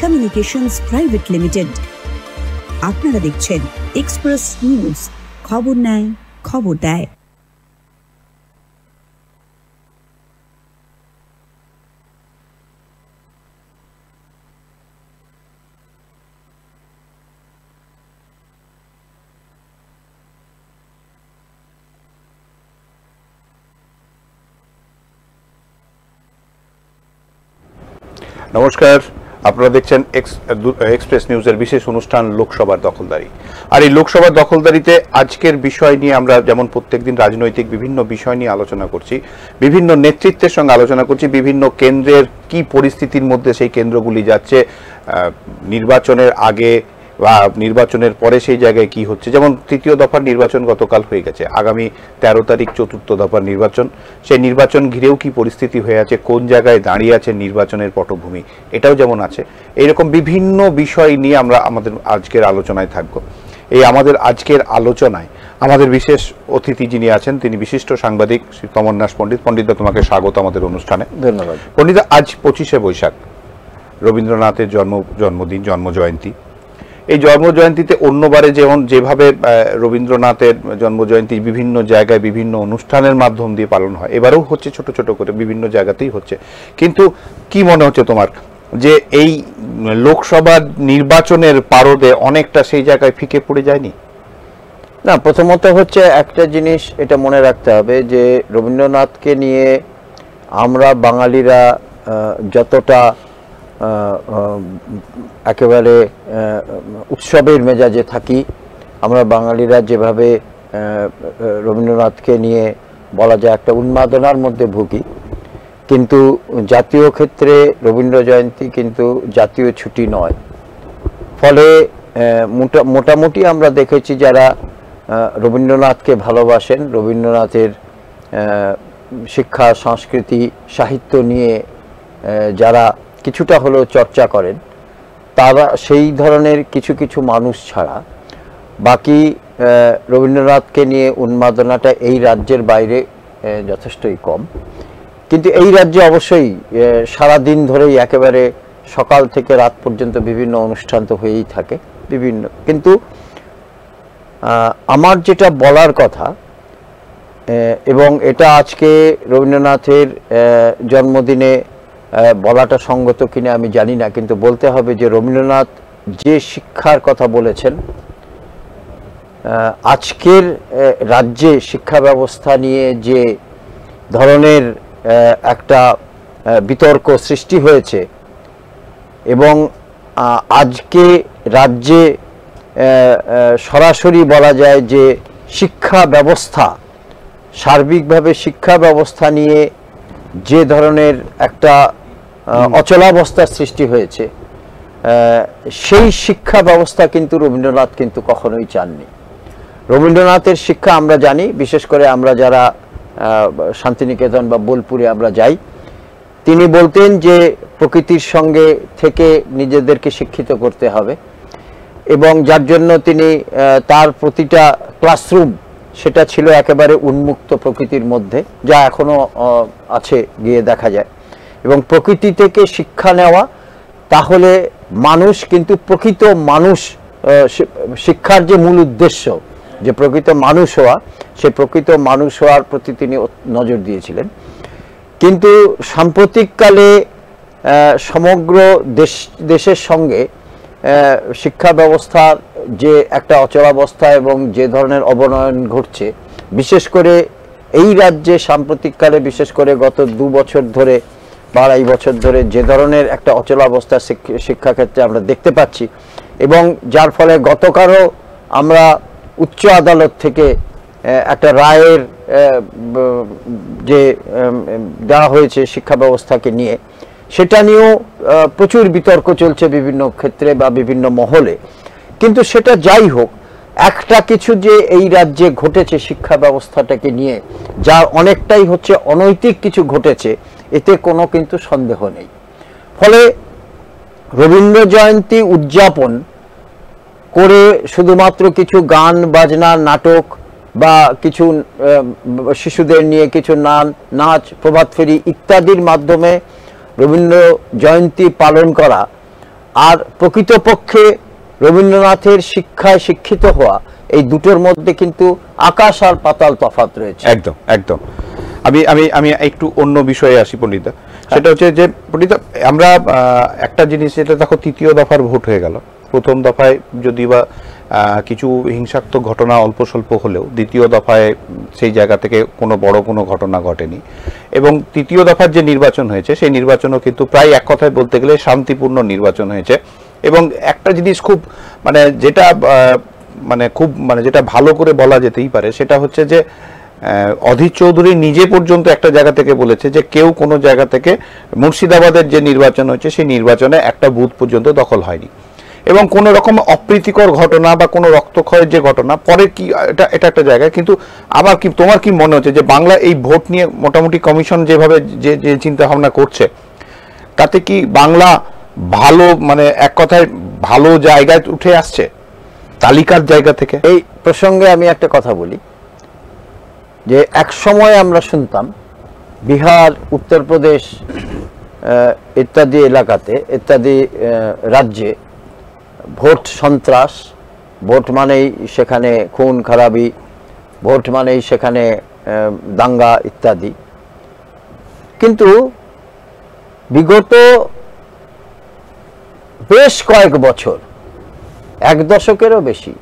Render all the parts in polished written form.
Communications private limited. আপনারা দেখছেন express news, খবর নেয়, খবর দেয়। নমস্কার, আপনারা দেখছেন এক্সপ্রেস নিউজের বিশেষ অনুষ্ঠান লোকসভার দখলদারি। আর এই লোকসভার দখলদারিতে আজকের বিষয় নিয়ে আমরা যেমন প্রত্যেকদিন রাজনৈতিক বিভিন্ন বিষয় নিয়ে আলোচনা করছি, বিভিন্ন নেতৃত্বের সঙ্গে আলোচনা করছি, বিভিন্ন কেন্দ্রের কি পরিস্থিতির মধ্যে সেই কেন্দ্রগুলি যাচ্ছে, নির্বাচনের আগে বা নির্বাচনের পরে সেই জায়গায় কি হচ্ছে। যেমন তৃতীয় দফার নির্বাচন গতকাল হয়ে গেছে, আগামী 13 তারিখ চতুর্থ দফার নির্বাচন। সেই নির্বাচন ঘিরেও কি পরিস্থিতি হয়ে আছে, কোন জায়গায় দাঁড়িয়ে আছে নির্বাচনের পটভূমি, এটাও যেমন আছে। এইরকম বিভিন্ন বিষয় নিয়ে আমরা আমাদের আজকের আলোচনায় থাকব। এই আমাদের আজকের আলোচনায় আমাদের বিশেষ অতিথি যিনি আছেন, তিনি বিশিষ্ট সাংবাদিক শ্রী তমন্নাস পণ্ডিত। পণ্ডিতদা, তোমাকে স্বাগত আমাদের অনুষ্ঠানে। ধন্যবাদ। পণ্ডিত, আজ 25শে বৈশাখ, রবীন্দ্রনাথের জন্মদিন, জন্মজয়ন্তী। এই জন্মজয়ন্তীতে অন্যবারে যেভাবে রবীন্দ্রনাথের জন্মজয়ন্তী বিভিন্ন জায়গায় বিভিন্ন অনুষ্ঠানের মাধ্যম দিয়ে পালন হয়, এবারেও হচ্ছে ছোট ছোট করে, বিভিন্ন জায়গাতেই হচ্ছে। কিন্তু কি মনে হচ্ছে তোমার যে এই লোকসভা নির্বাচনের পারদে অনেকটা সেই জায়গায় ফিকে পড়ে যায়নি? না, প্রথমত হচ্ছে একটা জিনিস এটা মনে রাখতে হবে যে রবীন্দ্রনাথকে নিয়ে আমরা বাঙালিরা যতটা একেবারে উৎসবের মেজাজে থাকি, আমরা বাঙালিরা যেভাবে রবীন্দ্রনাথকে নিয়ে বলা যায় একটা উন্মাদনার মধ্যে ভুগি, কিন্তু জাতীয় ক্ষেত্রে রবীন্দ্র জয়ন্তী কিন্তু জাতীয় ছুটি নয়। ফলে মোটামুটি আমরা দেখেছি যারা রবীন্দ্রনাথকে ভালোবাসেন, রবীন্দ্রনাথের শিক্ষা, সংস্কৃতি, সাহিত্য নিয়ে যারা কিছুটা হলেও চর্চা করেন, তারা সেই ধরনের কিছু কিছু মানুষ ছাড়া বাকি রবীন্দ্রনাথকে নিয়ে উন্মাদনাটা এই রাজ্যের বাইরে যথেষ্টই কম। কিন্তু এই রাজ্যে অবশ্যই সারা দিন ধরেই একেবারে সকাল থেকে রাত পর্যন্ত বিভিন্ন অনুষ্ঠান তো হয়েই থাকে বিভিন্ন। কিন্তু আমার যেটা বলার কথা, এবং এটা আজকে রবীন্দ্রনাথের জন্মদিনে বলাটা সঙ্গত কিনা আমি জানি না, কিন্তু বলতে হবে যে রবীন্দ্রনাথ যে শিক্ষার কথা বলেছেন, আজকের রাজ্যে শিক্ষা ব্যবস্থা নিয়ে যে ধরনের একটা বিতর্ক সৃষ্টি হয়েছে, এবং আজকে রাজ্যে সরাসরি বলা যায় যে শিক্ষা ব্যবস্থা, সার্বিকভাবে শিক্ষা ব্যবস্থা নিয়ে যে ধরনের একটা অচলাবস্থার সৃষ্টি হয়েছে, সেই শিক্ষা ব্যবস্থা কিন্তু রবীন্দ্রনাথ কিন্তু কখনোই চাননি। রবীন্দ্রনাথের শিক্ষা আমরা জানি, বিশেষ করে আমরা যারা শান্তিনিকেতন বা বোলপুরে আমরা যাই, তিনি বলতেন যে প্রকৃতির সঙ্গে থেকে নিজেদেরকে শিক্ষিত করতে হবে, এবং যার জন্য তিনি তার প্রতিটা ক্লাসরুম সেটা ছিল একেবারে উন্মুক্ত প্রকৃতির মধ্যে, যা এখনো আছে, গিয়ে দেখা যায়। এবং প্রকৃতি থেকে শিক্ষা নেওয়া, তাহলে মানুষ কিন্তু প্রকৃত মানুষ, শিক্ষার যে মূল উদ্দেশ্য যে প্রকৃত মানুষ হওয়া, সে প্রকৃত মানুষ হওয়ার প্রতি তিনি নজর দিয়েছিলেন। কিন্তু সাম্প্রতিককালে সমগ্র দেশের সঙ্গে শিক্ষা ব্যবস্থার যে একটা অচলাবস্থা এবং যে ধরনের অবনয়ন ঘটছে, বিশেষ করে এই রাজ্যে সাম্প্রতিককালে, বিশেষ করে গত 2 বছর ধরে বা 2.5 বছর ধরে যে ধরনের একটা অচলাবস্থা শিক্ষাক্ষেত্রে আমরা দেখতে পাচ্ছি, এবং যার ফলে গতকালও আমরা উচ্চ আদালত থেকে একটা রায়ের যে দেওয়া হয়েছে শিক্ষা ব্যবস্থাকে নিয়ে, সেটা নিয়েও প্রচুর বিতর্ক চলছে বিভিন্ন ক্ষেত্রে বা বিভিন্ন মহলে। কিন্তু সেটা যাই হোক, একটা কিছু যে এই রাজ্যে ঘটেছে শিক্ষা ব্যবস্থাটাকে নিয়ে, যা অনেকটাই হচ্ছে অনৈতিক কিছু ঘটেছে, এতে কোনো কিন্তু সন্দেহ নেই। ফলে রবীন্দ্র জয়ন্তী উদযাপন করে শুধুমাত্র কিছু গান বাজনা, নাটক বা কিছু শিশুদের নিয়ে কিছু নাচ, প্রভাত ফেরি ইত্যাদির মাধ্যমে রবীন্দ্র জয়ন্তী পালন করা আর প্রকৃতপক্ষে রবীন্দ্রনাথের শিক্ষায় শিক্ষিত হওয়া, এই দুটোর মধ্যে কিন্তু আকাশ আর পাতাল তফাৎ রয়েছে। একদম একদম। আমি আমি আমি একটু অন্য বিষয়ে আসি পণ্ডিতা, সেটা হচ্ছে যে পণ্ডিতা আমরা একটা জিনিস, এটা দেখো তৃতীয় দফার ভোট হয়ে গেল। প্রথম দফায় যদি বা কিছু হিংসাত্মক ঘটনা অল্প স্বল্প হলেও দ্বিতীয় দফায় সেই জায়গা থেকে কোনো বড় কোনো ঘটনা ঘটেনি, এবং তৃতীয় দফার যে নির্বাচন হয়েছে সেই নির্বাচনও কিন্তু প্রায় এক কথায় বলতে গেলে শান্তিপূর্ণ নির্বাচন হয়েছে। এবং একটা জিনিস খুব যেটা ভালো করে বলা যেতেই পারে, সেটা হচ্ছে যে অধীর চৌধুরী নিজে পর্যন্ত একটা জায়গা থেকে বলেছে যে কেউ কোনো জায়গা থেকে মুর্শিদাবাদের যে নির্বাচন হয়েছে সেই নির্বাচনে একটা বুথ পর্যন্ত দখল হয়নি, এবং কোনো রকম অপ্রীতিকর ঘটনা বা কোনো রক্তক্ষয়ের যে ঘটনা পরে কি এটা একটা জায়গায়। কিন্তু আবার কি তোমার কি মনে হচ্ছে যে বাংলা এই ভোট নিয়ে মোটামুটি কমিশন যেভাবে যে চিন্তা ভাবনা করছে, তাতে কি বাংলা ভালো এক কথায় ভালো জায়গায় উঠে আসছে তালিকার জায়গা থেকে? এই প্রসঙ্গে আমি একটা কথা বলি যে এক সময় আমরা শুনতাম বিহার, উত্তরপ্রদেশ ইত্যাদি এলাকাতে, ইত্যাদি রাজ্যে ভোট সন্ত্রাস, ভোট মানেই সেখানে খুন খারাপি, ভোট মানেই সেখানে দাঙ্গা ইত্যাদি। কিন্তু বিগত বেশ কয়েক বছর, এক দশকেরও বেশি,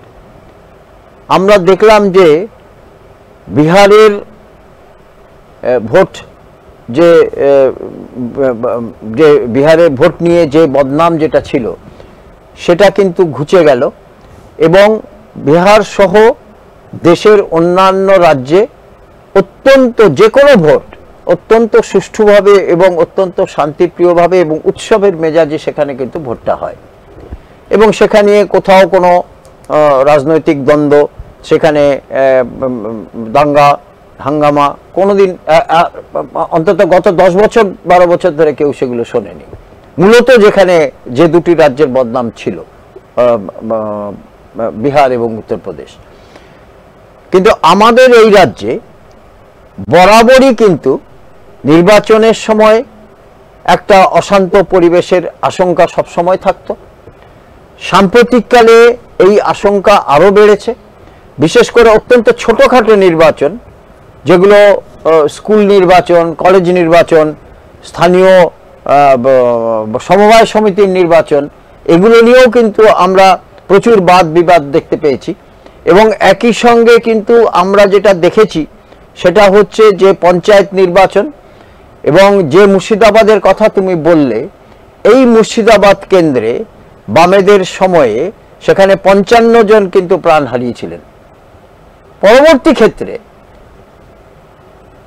আমরা দেখলাম যে বিহারের ভোট যে বিহারের ভোট নিয়ে যে বদনাম যেটা ছিল সেটা কিন্তু ঘুচে গেল, এবং বিহার সহ দেশের অন্যান্য রাজ্যে অত্যন্ত যে কোনো ভোট অত্যন্ত সুষ্ঠুভাবে এবং অত্যন্ত শান্তিপ্রিয়ভাবে এবং উৎসবের মেজাজে সেখানে কিন্তু ভোটটা হয়, এবং সেখানে কোথাও কোনো রাজনৈতিক দ্বন্দ্ব, সেখানে দাঙ্গা হাঙ্গামা কোনোদিন অন্তত গত 10 বছর 12 বছর ধরে কেউ সেগুলো শোনেনি। মূলত যেখানে যে দুটি রাজ্যের বদনাম ছিল, বিহার এবং উত্তরপ্রদেশ। কিন্তু আমাদের এই রাজ্যে বরাবরই কিন্তু নির্বাচনের সময় একটা অশান্ত পরিবেশের আশঙ্কা সবসময় থাকতো। সাম্প্রতিককালে এই আশঙ্কা আরো বেড়েছে, বিশেষ করে অত্যন্ত ছোটখাটো নির্বাচন, যেগুলো স্কুল নির্বাচন, কলেজ নির্বাচন, স্থানীয় সমবায় সমিতির নির্বাচন, এগুলো নিয়েও কিন্তু আমরা প্রচুর বাদ বিবাদ দেখতে পেয়েছি। এবং একই সঙ্গে কিন্তু আমরা যেটা দেখেছি সেটা হচ্ছে যে পঞ্চায়েত নির্বাচন, এবং যে মুর্শিদাবাদের কথা তুমি বললে, এই মুর্শিদাবাদ কেন্দ্রে বামেদের সময়ে সেখানে 55 জন কিন্তু প্রাণ হারিয়েছিলেন। পরবর্তী ক্ষেত্রে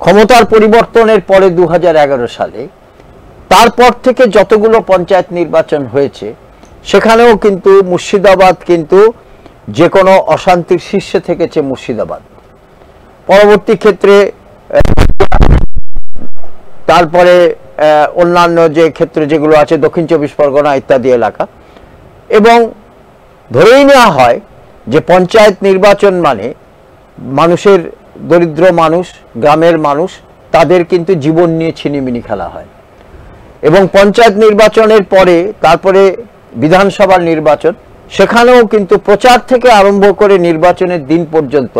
ক্ষমতার পরিবর্তনের পরে 2011 সালে তারপর থেকে যতগুলো পঞ্চায়েত নির্বাচন হয়েছে সেখানেও কিন্তু মুর্শিদাবাদ কিন্তু যে কোনো অশান্তির শীর্ষে থেকেছে মুর্শিদাবাদ। পরবর্তী ক্ষেত্রে তারপরে অন্যান্য যে ক্ষেত্রে যেগুলো আছে, দক্ষিণ 24 পরগনা ইত্যাদি এলাকা। এবং ধরেই নেওয়া হয় যে পঞ্চায়েত নির্বাচন মানে মানুষের, দরিদ্র মানুষ, গ্রামের মানুষ, তাদের কিন্তু জীবন নিয়ে ছিনিমিনি খেলা হয়। এবং পঞ্চায়েত নির্বাচনের পরে তারপরে বিধানসভার নির্বাচন, সেখানেও কিন্তু প্রচার থেকে আরম্ভ করে নির্বাচনের দিন পর্যন্ত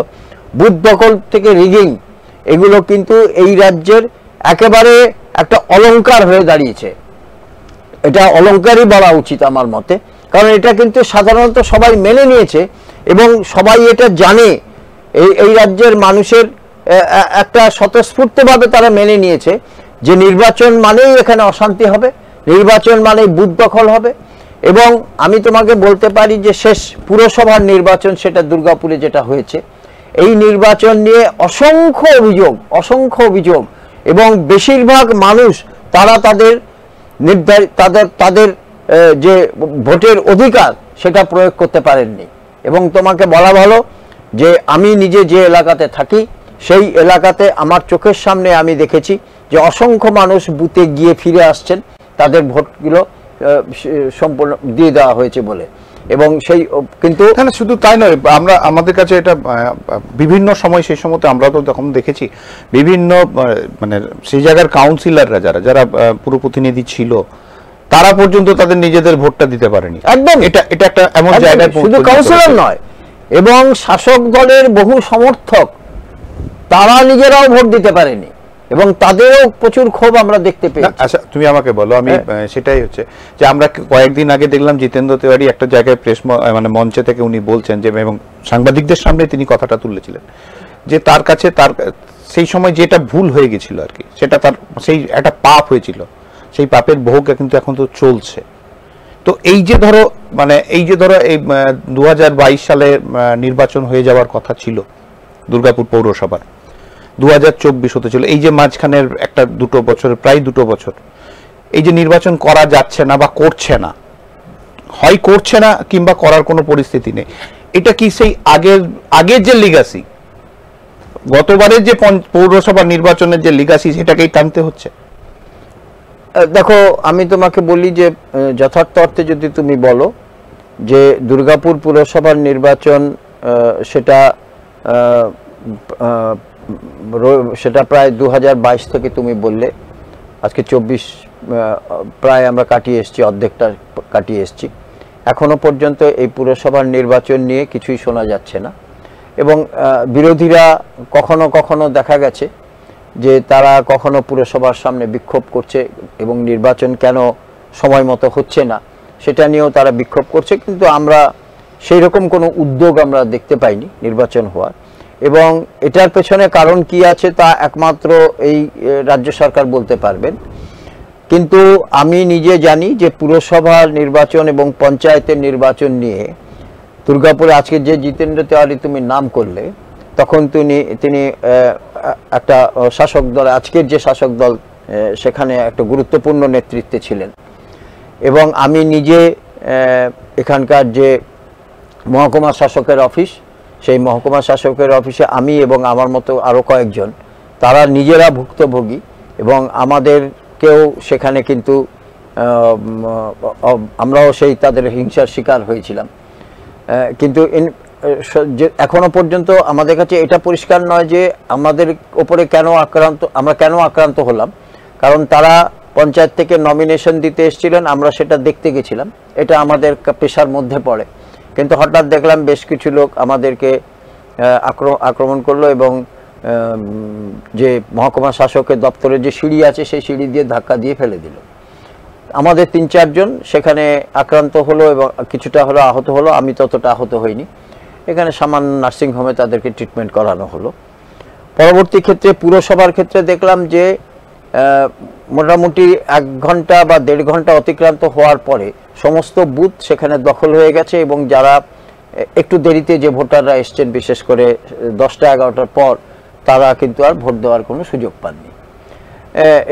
বুথ দখল থেকে রিগিং, এগুলো কিন্তু এই রাজ্যের একেবারে একটা অলংকার হয়ে দাঁড়িয়েছে। এটা অলংকারই বলা উচিত আমার মতে, কারণ এটা কিন্তু সাধারণত সবাই মেনে নিয়েছে এবং সবাই এটা জানে। এই রাজ্যের মানুষের একটা স্বতঃস্ফূর্তভাবে তারা মেনে নিয়েছে যে নির্বাচন মানেই এখানে অশান্তি হবে, নির্বাচন মানেই বুথ দখল হবে। এবং আমি তোমাকে বলতে পারি যে শেষ পুরসভার নির্বাচন, সেটা দুর্গাপুরে যেটা হয়েছে, এই নির্বাচন নিয়ে অসংখ্য অভিযোগ, এবং বেশিরভাগ মানুষ তারা তাদের যে ভোটের অধিকার সেটা প্রয়োগ করতে পারেননি। এবং তোমাকে বলা ভালো যে আমি নিজে যে এলাকাতে থাকি সেই এলাকাতে আমার চোখের সামনে আমি দেখেছি যে অসংখ্য মানুষ বুথে গিয়ে ফিরে আসছেন তাদের ভোটগুলো সম্পূর্ণ দিয়ে দেওয়া হয়েছে বলে। এবং সেই কিন্তু এখানে শুধু তাই নয়, আমাদের কাছে এটা বিভিন্ন সময়, সেই সময়তে আমরা তো তখন দেখেছি বিভিন্ন সেই জায়গার কাউন্সিলররা যারা পুরো প্রতিনিধি ছিল, তারা পর্যন্ত তাদের নিজেদের ভোটটা দিতে পারেনি। একদম, এটা একটা এমন জায়গায় শুধু কাউন্সিলর নয়, এবং শাসক দলের বহু সমর্থক তারা নিজেরাও ভোট দিতে পারেনি, এবং তাদেরও প্রচুর ক্ষোভ আমরা দেখতে পেয়েছি। আচ্ছা, তুমি আমাকে বলো, আমি সেটাই হচ্ছে যে আমরা কয়েকদিন আগে দেখলাম জিতেন্দ্র তিওয়ারি একটা জায়গায় মানে মঞ্চে থেকে উনি বলছেন যে, এবং সাংবাদিকদের সামনে তিনি কথাটা তুলেছিলেন যে তার কাছে তার সেই সময় যেটা ভুল হয়ে গেছিল আর কি, সেটা তার সেই একটা পাপ হয়েছিল, সেই পাপের ভোগ কিন্তু এখন তো চলছে। তো এই যে ধরো এই 2022 সালে নির্বাচন হয়ে যাওয়ার কথা ছিল দুর্গাপুর পৌরসভার, 2024 হতে ছিল, এই যে মাঝখানের একটা প্রায় দুটো বছর এই যে নির্বাচন করা যাচ্ছে না বা করছে না, হয় করছে না কিংবা করার কোনো পরিস্থিতি নেই, এটা কি সেই আগের যে লিগাসি, গতবারের যে পৌরসভা নির্বাচনের যে লিগাসি, সেটাকেই টানতে হচ্ছে? দেখো, আমি তোমাকে বলি যে যথার্থ অর্থে যদি তুমি বলো যে দুর্গাপুর পুরসভার নির্বাচন সেটা প্রায় 2022 থেকে তুমি বললে, আজকে 24, প্রায় আমরা কাটিয়ে এসেছি, অর্ধেকটা কাটিয়ে এসেছি। এখনো পর্যন্ত এই পুরসভার নির্বাচন নিয়ে কিছুই শোনা যাচ্ছে না, এবং বিরোধীরা কখনো কখনো দেখা গেছে যে তারা কখনো পুরসভার সামনে বিক্ষোভ করছে, এবং নির্বাচন কেন সময় মতো হচ্ছে না সেটা নিয়েও তারা বিক্ষোভ করছে, কিন্তু আমরা সেই রকম কোনো উদ্যোগ আমরা দেখতে পাইনি নির্বাচন হওয়ার। এবং এটার পেছনে কারণ কি আছে তা একমাত্র এই রাজ্য সরকার বলতে পারবেন। কিন্তু আমি নিজে জানি যে পুরসভার নির্বাচন এবং পঞ্চায়েতের নির্বাচন নিয়ে দুর্গাপুরে আজকে যে জিতেন্দ্র তিওয়ারি তুমি নাম করলে, তখন তিনি একটা শাসক দল, আজকের যে শাসক দল সেখানে একটা গুরুত্বপূর্ণ নেতৃত্বে ছিলেন। এবং আমি নিজে এখানকার যে মহকুমা শাসকের অফিস, সেই মহকুমা শাসকের অফিসে আমি এবং আমার মতো আরও কয়েকজন, তারা নিজেরা ভুক্তভোগী, এবং আমাদেরকেও সেখানে কিন্তু আমরাও সেই তাদের হিংসার শিকার হয়েছিলাম। কিন্তু এখনো পর্যন্ত আমাদের কাছে এটা পরিষ্কার নয় যে আমাদের ওপরে আমরা কেন আক্রান্ত হলাম, কারণ তারা পঞ্চায়েত থেকে নমিনেশন দিতে এসেছিলেন, আমরা সেটা দেখতে গেছিলাম, এটা আমাদের পেশার মধ্যে পড়ে। কিন্তু হঠাৎ দেখলাম বেশ কিছু লোক আমাদেরকে আক্রমণ করলো, এবং যে মহকুমা শাসকের দপ্তরের যে সিঁড়ি আছে সেই সিঁড়ি দিয়ে ধাক্কা দিয়ে ফেলে দিল। আমাদের 3-4 জন সেখানে আক্রান্ত হলো এবং কিছুটা হলো আহত হলো। আমি ততটা আহত হইনি, এখানে সামান্য নার্সিংহোমে তাদেরকে ট্রিটমেন্ট করানো হলো। পরবর্তী ক্ষেত্রে পুরসভার ক্ষেত্রে দেখলাম যে মোটামুটি 1 ঘন্টা বা 1.5 ঘন্টা অতিক্রান্ত হওয়ার পরে সমস্ত বুথ সেখানে দখল হয়ে গেছে, এবং যারা একটু দেরিতে যে ভোটাররা এসছেন, বিশেষ করে 10টা-11টার পর, তারা কিন্তু আর ভোট দেওয়ার কোনো সুযোগ পাননি।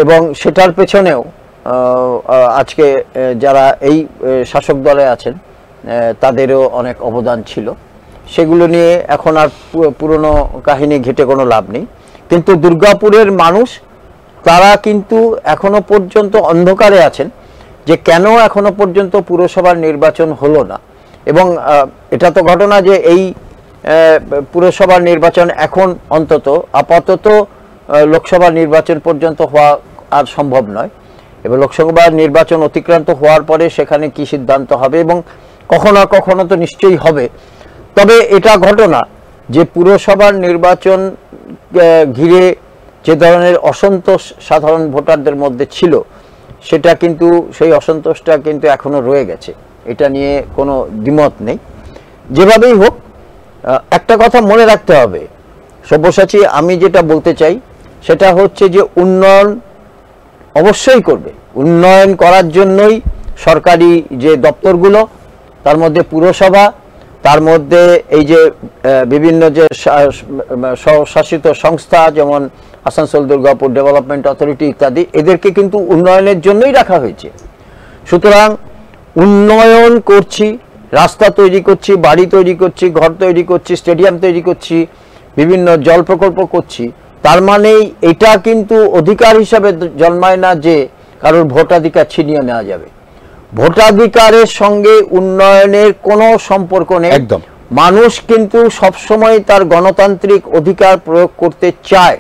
এবং সেটার পেছনেও আজকে যারা এই শাসক দলে আছেন তাদেরও অনেক অবদান ছিল। সেগুলো নিয়ে এখন আর পুরনো কাহিনী ঘেটে কোনো লাভ নেই। কিন্তু দুর্গাপুরের মানুষ তারা কিন্তু এখনো পর্যন্ত অন্ধকারে আছেন যে কেন এখনো পর্যন্ত পুরসভার নির্বাচন হলো না। এবং এটা তো ঘটনা যে এই পুরসভার নির্বাচন এখন অন্তত আপাতত লোকসভা নির্বাচন পর্যন্ত হওয়া আর সম্ভব নয়, এবং লোকসভা নির্বাচন অতিক্রান্ত হওয়ার পরে সেখানে কি সিদ্ধান্ত হবে, এবং কখনো কখনো তো নিশ্চয়ই হবে। তবে এটা ঘটনা যে পুরসভার নির্বাচন ঘিরে যে ধরনের অসন্তোষ সাধারণ ভোটারদের মধ্যে ছিল, সেটা কিন্তু সেই অসন্তোষটা কিন্তু এখনো রয়ে গেছে, এটা নিয়ে কোনো দ্বিমত নেই। যেভাবেই হোক, একটা কথা মনে রাখতে হবে সব্যসাচী, আমি যেটা বলতে চাই সেটা হচ্ছে যে উন্নয়ন অবশ্যই করবে। উন্নয়ন করার জন্যই সরকারি যে দপ্তরগুলো, তার মধ্যে পুরসভা, তার মধ্যে এই যে বিভিন্ন যে স্বশাসিত সংস্থা যেমন আসানসোল দুর্গাপুর ডেভেলপমেন্ট অথরিটি ইত্যাদি, এদেরকে কিন্তু উন্নয়নের জন্যই রাখা হয়েছে। সুতরাং উন্নয়ন করছি, রাস্তা তৈরি করছি, বাড়ি তৈরি করছি, ঘর তৈরি করছি, স্টেডিয়াম তৈরি করছি, বিভিন্ন জল প্রকল্প করছি, তার মানে এটা কিন্তু অধিকার হিসাবে জন্মায় না যে কারোর ভোটাধিকার ছিনিয়ে নেওয়া যাবে। ভোটাধিকারের সঙ্গে উন্নয়নের কোনো সম্পর্ক নেই। একদম। মানুষ কিন্তু সবসময় তার গণতান্ত্রিক অধিকার প্রয়োগ করতে চায়,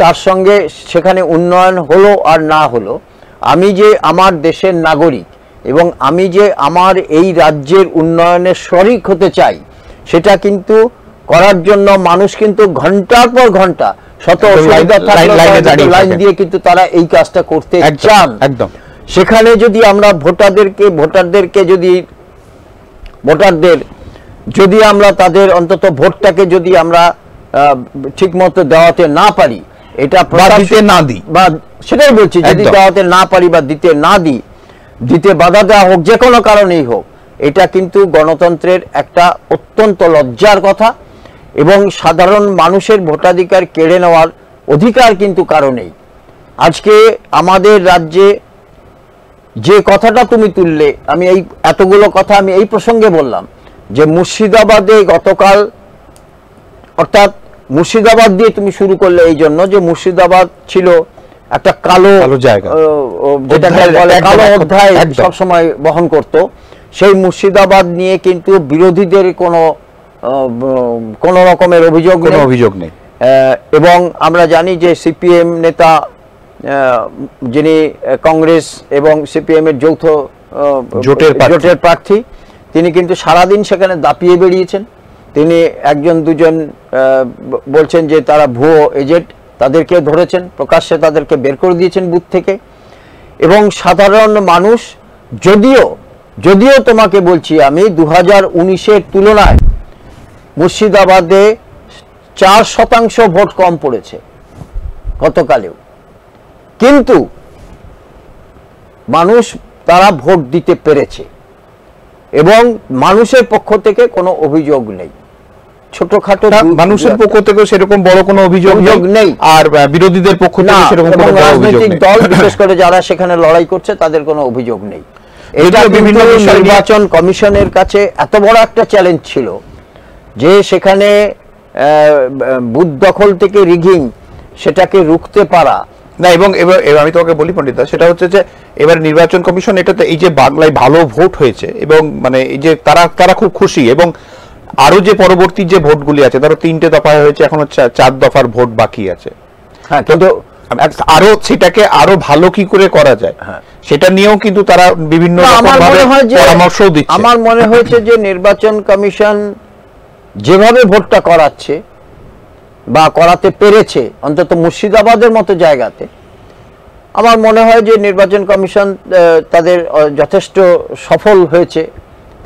তার সঙ্গে সেখানে উন্নয়ন হলো আর না হলো আমি যে আমার দেশের নাগরিক এবং আমি যে আমার এই রাজ্যের উন্নয়নের শরিক হতে চাই, সেটা কিন্তু করার জন্য মানুষ কিন্তু ঘন্টার পর ঘন্টা শত লাইন দিয়ে কিন্তু তারা এই কাজটা করতে চান। একদম। সেখানে যদি আমরা যদি আমরা তাদের অন্তত ভোটটাকে যদি আমরা ঠিক মতো দেওয়াতে না পারি, এটা দিতে না দিই, বা সেটাই বলছি, যদি দেওয়াতে না পারি বা দিতে না দিই, দিতে বাধা দেওয়া হোক, যে কোনো কারণেই হোক, এটা কিন্তু গণতন্ত্রের একটা অত্যন্ত লজ্জার কথা এবং সাধারণ মানুষের ভোটাধিকার কেড়ে নেওয়ার অধিকার কিন্তু কারণেই। আজকে আমাদের রাজ্যে যে কথাটা তুমি তুললে, আমি এই এতগুলো কথা আমি এই প্রসঙ্গে বললাম যে মুর্শিদাবাদে গতকাল, অর্থাৎ মুর্শিদাবাদ দিয়ে তুমি শুরু করলে এই জন্য যে মুর্শিদাবাদ ছিল একটা কালো জায়গা, যেটাকে বলে কালো অধ্যায় সবসময় বহন করত। সেই মুর্শিদাবাদ নিয়ে কিন্তু বিরোধীদের কোনো রকমের অভিযোগ নেই। এবং আমরা জানি যে সিপিএম নেতা, যিনি কংগ্রেস এবং সিপিএম এর যৌথ জোটের প্রার্থী, তিনি কিন্তু সারাদিন সেখানে দাপিয়ে বেরিয়েছেন। তিনি একজন দুজন বলছেন যে তারা ভুয়ো এজেন্ট, তাদেরকে ধরেছেন, প্রকাশ্যে তাদেরকে বের করে দিয়েছেন বুথ থেকে। এবং সাধারণ মানুষ, যদিও তোমাকে বলছি আমি 2019-এর তুলনায় মুর্শিদাবাদে 4% ভোট কম পড়েছে গতকালেও, কিন্তু মানুষ তারা ভোট দিতে পেরেছে এবং মানুষের পক্ষ থেকে কোনো অভিযোগ নেই। ছোটখাটো মানুষের পক্ষ থেকে সেরকম বড় কোনো অভিযোগ নেই, আর বিরোধীদের পক্ষ থেকে সেরকম কোনো রাজনৈতিক দল বিশেষ করে যারা সেখানে লড়াই করছে তাদের কোনো অভিযোগ নেই। এটা বিভিন্ন নির্বাচন কমিশনের কাছে এত বড় একটা চ্যালেঞ্জ ছিল যে সেখানে বুথ দখল থেকে রিগিং, সেটাকে রুখতে পারা না। এবং এবার আমি তোমাকে বলি পণ্ডিত, সেটা হচ্ছে যে এবার নির্বাচন কমিশন এটাতে এই যে বাংলায় ভালো ভোট হয়েছে এবং মানে এই যে তারা খুব খুশি, এবং আরো যে পরবর্তী যে ভোটগুলি আছে, ধরো 3টে দফা হয়েছে, এখনো 4 দফার ভোট বাকি আছে। হ্যাঁ, কিন্তু আরো সেটাকে আরো ভালো কি করে করা যায় সেটা নিয়েও কিন্তু তারা বিভিন্ন পরামর্শ দিচ্ছে। আমার মনে হয়েছে যে নির্বাচন কমিশন যেভাবে ভোটটা করাচ্ছে বা করাতে পেরেছে, অন্তত মুর্শিদাবাদের মতো জায়গাতে, আমার মনে হয় যে নির্বাচন কমিশন তাদের যথেষ্ট সফল হয়েছে।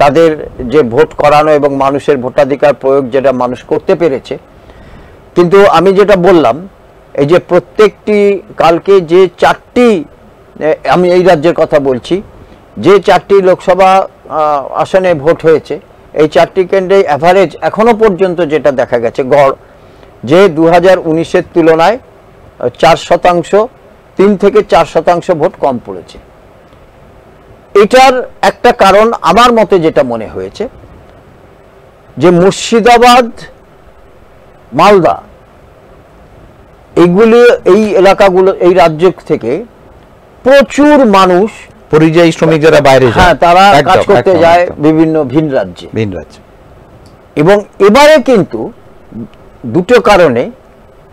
তাদের যে ভোট করানো এবং মানুষের ভোটাধিকার প্রয়োগ, যেটা মানুষ করতে পেরেছে। কিন্তু আমি যেটা বললাম, এই যে প্রত্যেকটি কালকে যে 4টি, আমি এই রাজ্যের কথা বলছি, যে 4টি লোকসভা আসনে ভোট হয়েছে, এই 4টি কেন্দ্রে অ্যাভারেজ এখনো পর্যন্ত যেটা দেখা গেছে গড়, যে 2019-এর তুলনায় 3 থেকে 4% ভোট কম পড়েছে। এটার একটা কারণ আমার মতে যেটা মনে হয়েছে যে মুর্শিদাবাদ, মালদা, এই এলাকাগুলো, এই রাজ্য থেকে প্রচুর মানুষ, পরিযায়ী শ্রমিক যারা বাইরে যায়, হ্যাঁ, তারা কাজ করতে যায় বিভিন্ন ভিন রাজ্যে। এবং এবারে কিন্তু দুটো কারণে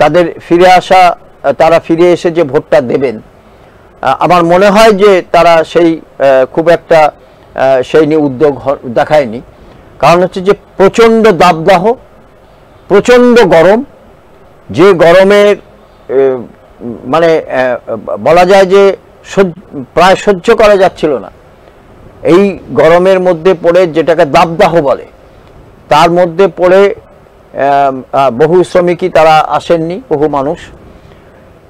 তাদের তারা ফিরে এসে যে ভোটটা দেবেন, আমার মনে হয় যে তারা খুব একটা সেই নিয়ে উদ্যোগ দেখায়নি। কারণ হচ্ছে যে প্রচণ্ড দাবদাহ, প্রচণ্ড গরম, যে গরমের মানে বলা যায় যে প্রায় সহ্য করা যাচ্ছিল না। এই গরমের মধ্যে পড়ে, যেটাকে দাবদাহ বলে, তার মধ্যে পড়ে বহু শ্রমিকই তারা আসেননি, বহু মানুষ।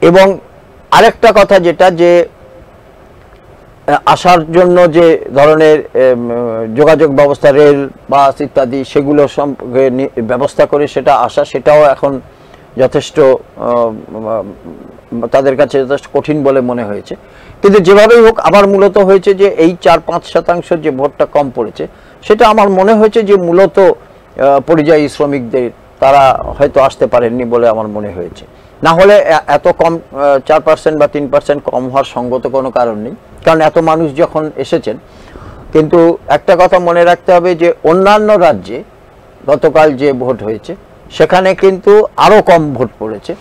এবং আরেকটা কথা যেটা, যে আসার জন্য যে ধরনের যোগাযোগ ব্যবস্থা, রেল, বাস ইত্যাদি, সেগুলো ব্যবস্থা করে সেটা আসা, সেটাও এখন যথেষ্ট তাদের কাছে যথেষ্ট কঠিন বলে মনে হয়েছে। কিন্তু যেভাবেই হোক, আমার মূলত হয়েছে যে এই 4-5% যে ভোটটা কম পড়েছে, সেটা আমার মনে হয়েছে যে মূলত পরিযায়ী শ্রমিকদের, তারা হয়তো আসতে পারেননি বলে আমার মনে হয়েছে। না হলে এত কম 4% বা 3% কম হওয়ার সঙ্গত কোনো কারণ নেই, কারণ এত মানুষ যখন এসেছেন। কিন্তু একটা কথা মনে রাখতে হবে যে অন্যান্য রাজ্যে গতকাল যে ভোট হয়েছে, সেখানে কিন্তু আরো কম ভোট পড়েছে,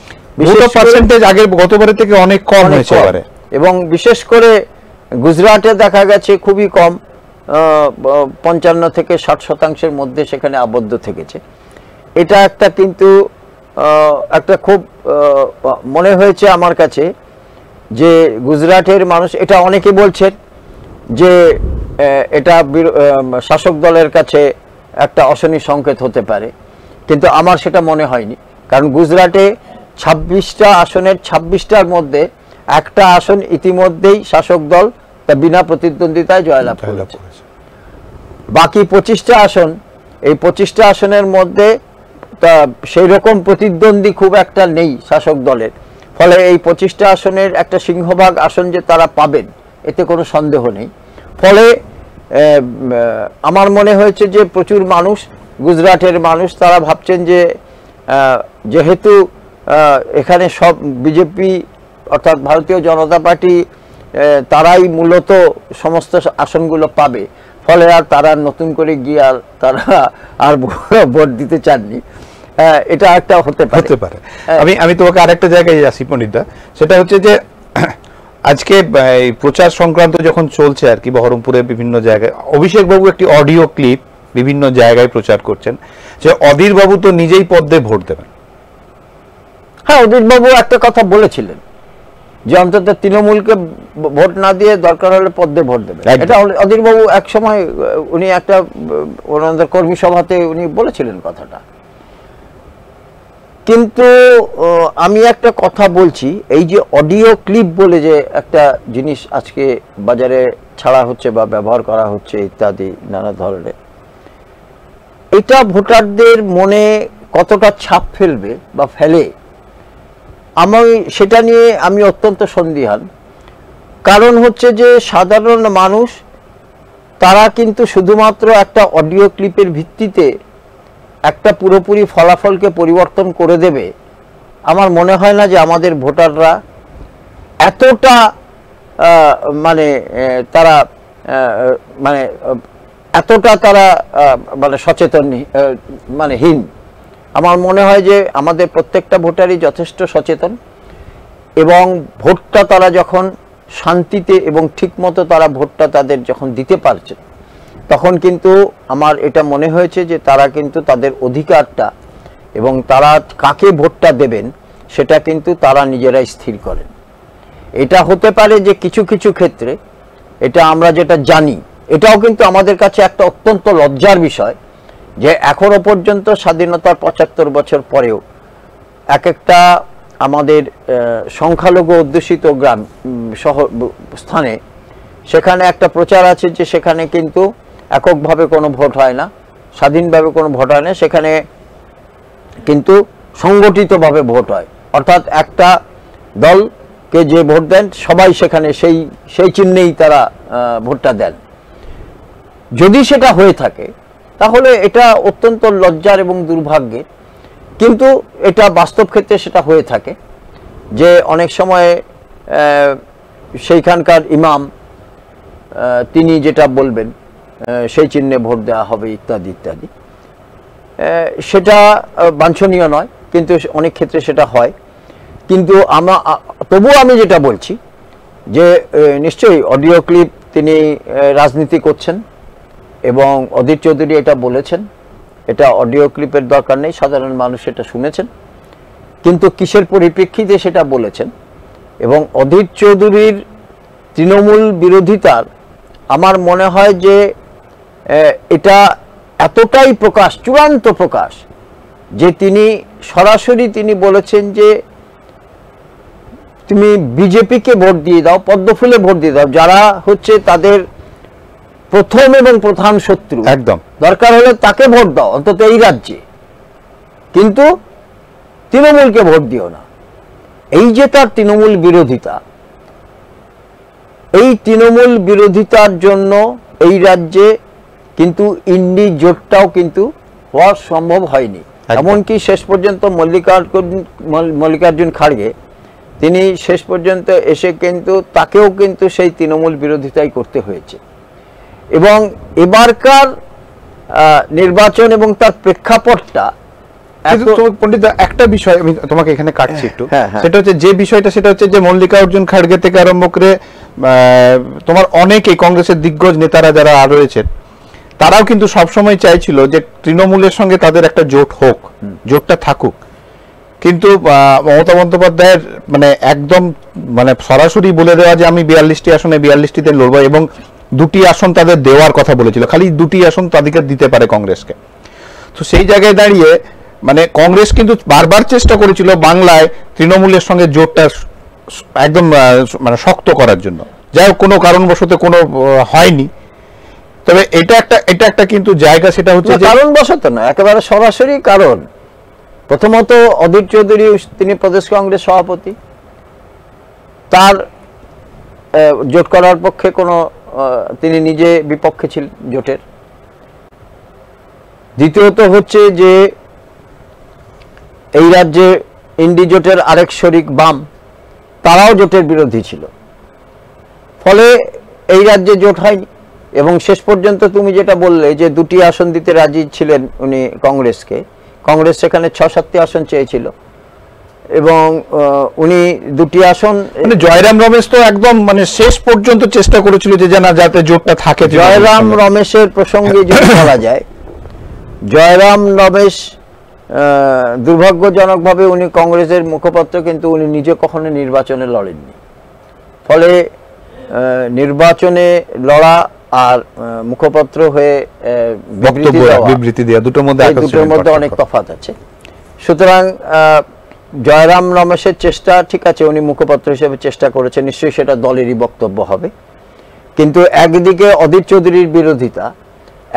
পার্সেন্টেজ আগের গতবারের থেকে অনেক কম হয়েছে। এবং বিশেষ করে গুজরাটে দেখা গেছে খুবই কম, 55 থেকে 60% মধ্যে সেখানে আবদ্ধ থেকেছে। এটা একটা কিন্তু একটা খুব মনে হয়েছে আমার কাছে যে গুজরাটের মানুষ, এটা অনেকে বলছেন যে এটা শাসক দলের কাছে একটা অশনি সংকেত হতে পারে, কিন্তু আমার সেটা মনে হয়নি। কারণ গুজরাটে 26টা আসনের 26টার মধ্যে একটা আসন ইতিমধ্যেই শাসক দল তা বিনা প্রতিদ্বন্দ্বিতায় জয়লাভ করেছে। বাকি 25টা আসন, এই 25টা আসনের মধ্যে তা সেই রকম প্রতিদ্বন্দ্বী খুব একটা নেই শাসক দলের। ফলে এই 25টা আসনের একটা সিংহভাগ আসন যে তারা পাবেন এতে কোনো সন্দেহ নেই। ফলে আমার মনে হয়েছে যে প্রচুর মানুষ, গুজরাটের মানুষ, তারা ভাবছেন যে যেহেতু এখানে সব বিজেপি অর্থাৎ ভারতীয় জনতা পার্টি তারাই মূলত সমস্ত আসনগুলো পাবে, ফলে আর তারা নতুন করে গিয়ে আর তারা আর ভোট দিতে চাননি। এটা একটা হতে পারে। আমি তোমাকে আরেকটা জায়গায় আসি পণ্ডিতদা, সেটা হচ্ছে যে আজকে প্রচার সংক্রান্ত যখন চলছে আর কি বহরমপুরের বিভিন্ন জায়গায়, অভিষেক বাবু একটি অডিও ক্লিপ বিভিন্ন জায়গায় প্রচার করছেন যে অধীর বাবু তো নিজেই পদ্মে ভোট দেবেন। হ্যাঁ, অধীর বাবু একটা কথা বলেছিলেন যে অন্তত তৃণমূলকে ভোট না দিয়ে দরকার হলে পদ্মে ভোট দেবেন। এটা অধীর বাবু এক সময় উনি একটা ওনাদের কর্মী সভাতে উনি বলেছিলেন কথাটা। কিন্তু আমি একটা কথা বলছি, এই যে অডিও ক্লিপ বলে যে একটা জিনিস আজকে বাজারে ছাড়া হচ্ছে বা ব্যবহার করা হচ্ছে ইত্যাদি নানা ধরনের, এটা ভোটারদের মনে কতটা ছাপ ফেলবে বা ফেলে আমি সেটা নিয়ে আমি অত্যন্ত সন্দিহান। কারণ হচ্ছে যে সাধারণ মানুষ তারা কিন্তু শুধুমাত্র একটা অডিও ক্লিপের ভিত্তিতে একটা পুরোপুরি ফলাফলকে পরিবর্তন করে দেবে। আমার মনে হয় না যে আমাদের ভোটাররা এতটা মানে তারা মানে এতটা তারা মানে সচেতন মানে হীন। আমার মনে হয় যে আমাদের প্রত্যেকটা ভোটারই যথেষ্ট সচেতন, এবং ভোটটা তারা যখন শান্তিতে এবং ঠিকমতো তারা ভোটটা তাদের যখন দিতে পারছে, তখন কিন্তু আমার এটা মনে হয়েছে যে তারা কিন্তু তাদের অধিকারটা এবং তারা কাকে ভোটটা দেবেন সেটা কিন্তু তারা নিজেরাই স্থির করেন। এটা হতে পারে যে কিছু কিছু ক্ষেত্রে, এটা আমরা যেটা জানি, এটাও কিন্তু আমাদের কাছে একটা অত্যন্ত লজ্জার বিষয় যে এখনো পর্যন্ত স্বাধীনতার 75 বছর পরেও এক একটা আমাদের সংখ্যালঘু অধ্যুষিত গ্রাম শহর স্থানে সেখানে একটা প্রচার আছে যে সেখানে কিন্তু এককভাবে কোনো ভোট হয় না, স্বাধীনভাবে কোনো ভোট হয় না, সেখানে কিন্তু সংগঠিতভাবে ভোট হয়। অর্থাৎ একটা দলকে যে ভোট দেন সবাই সেখানে সেই চিহ্নেই তারা ভোটটা দেন। যদি সেটা হয়ে থাকে তাহলে এটা অত্যন্ত লজ্জার এবং দুর্ভাগ্যের, কিন্তু এটা বাস্তব ক্ষেত্রে সেটা হয়ে থাকে যে অনেক সময় সেইখানকার ইমাম তিনি যেটা বলবেন সেই চিহ্নে ভোট দেওয়া হবে ইত্যাদি ইত্যাদি। সেটা বাঞ্ছনীয় নয়, কিন্তু অনেক ক্ষেত্রে সেটা হয়। কিন্তু তবুও আমি যেটা বলছি যে নিশ্চয়ই অডিও ক্লিপ তিনি রাজনীতি করছেন, এবং অধীর চৌধুরী এটা বলেছেন, এটা অডিও ক্লিপের দরকার নেই, সাধারণ মানুষ এটা শুনেছেন, কিন্তু কিসের পরিপ্রেক্ষিতে সেটা বলেছেন। এবং অধীর চৌধুরীর তৃণমূল বিরোধিতার আমার মনে হয় যে এটা এতটাই প্রকাশ, চূড়ান্ত প্রকাশ, যে তিনি সরাসরি তিনি বলেছেন যে তুমি বিজেপিকে ভোট দিয়ে দাও, পদ্মফুলে ভোট দিয়ে দাও, যারা হচ্ছে তাদের প্রথম এবং প্রধান শত্রু, একদম দরকার হলে তাকে ভোট দাও অন্তত এই রাজ্যে, কিন্তু তৃণমূলকে ভোট দিও না। এই যে তার তৃণমূল বিরোধিতা, এই তৃণমূল বিরোধিতার জন্য এই রাজ্যে কিন্তু ইন্ডি জোটটাও কিন্তু হওয়া সম্ভব হয়নি। এমনকি শেষ পর্যন্ত মল্লিকার্জুন খাড়গে তিনি শেষ পর্যন্ত এসে কিন্তু তাকেও কিন্তু সেই তৃণমূল বিরোধিতাই করতে হয়েছে। এবং এবারকার নির্বাচন এবং তার প্রেক্ষাপটটা কিন্তু পণ্ডিত একটা বিষয় আমি তোমাকে এখানে কাটছি একটু, হ্যাঁ। সেটা হচ্ছে যে বিষয়টা, সেটা হচ্ছে যে মল্লিকার্জুন খাড়গে থেকে আরম্ভ করে তোমার অনেকে কংগ্রেসের দিগ্গজ নেতারা যারা রয়েছেন, তারাও কিন্তু সবসময় চাইছিল যে তৃণমূলের সঙ্গে তাদের একটা জোট হোক, জোটটা থাকুক। কিন্তু মমতা বন্দ্যোপাধ্যায়ের মানে একদম মানে সরাসরি বলে দেওয়া যে আমি 42টি আসনে 42টিতে লড়বো, এবং 2টি আসন তাদের দেওয়ার কথা বলেছিল, খালি 2টি আসন তাদেরকে দিতে পারে কংগ্রেসকে। তো সেই জায়গায় দাঁড়িয়ে মানে কংগ্রেস কিন্তু বারবার চেষ্টা করেছিল বাংলায় তৃণমূলের সঙ্গে জোটটা একদম মানে শক্ত করার জন্য, যাই হোক কোনো কারণবশত কোনো হয়নি। তবে এটা একটা কিন্তু জায়গা, সেটা হচ্ছে কারণবশত না, একেবারে সরাসরি কারণ। প্রথমত অধীর চৌধুরী, তিনি প্রদেশ কংগ্রেস সভাপতি, তার জোট করার পক্ষে কোনো তিনি নিজে বিপক্ষে ছিলেন জোটের। দ্বিতীয়ত হচ্ছে যে এই রাজ্যে ইন্ডি জোটের আরেক শরিক বাম, তারাও জোটের বিরোধী ছিল, ফলে এই রাজ্যে জোট হয়নি। এবং শেষ পর্যন্ত তুমি যেটা বললে যে 2টি আসন দিতে রাজি ছিলেন উনি কংগ্রেসকে, কংগ্রেস সেখানে 6-7টি আসন চেয়েছিল, এবং উনি 2টি আসন মানে জয়রাম রমেশ তো একদম মানে শেষ পর্যন্ত চেষ্টা করেছিল যে না যাতে জোটটা থাকে। জয়রাম রমেশের প্রসঙ্গে যদি বলা যায়, জয়রাম রমেশ দুর্ভাগ্যজনকভাবে উনি কংগ্রেসের মুখপাত্র, কিন্তু উনি নিজে কখনো নির্বাচনে লড়েননি। ফলে নির্বাচনে লড়া আর মুখপাত্র হয়ে বিবৃতি দেওয়া দুটোর মধ্যে অনেক তফাৎ আছে। সুতরাং জয়রাম রমেশের চেষ্টা ঠিক আছে, উনি মুখপাত্র হিসেবে চেষ্টা করেছেন, নিশ্চয়ই সেটা দলেরই বক্তব্য হবে। কিন্তু একদিকে অধীর চৌধুরীর বিরোধিতা,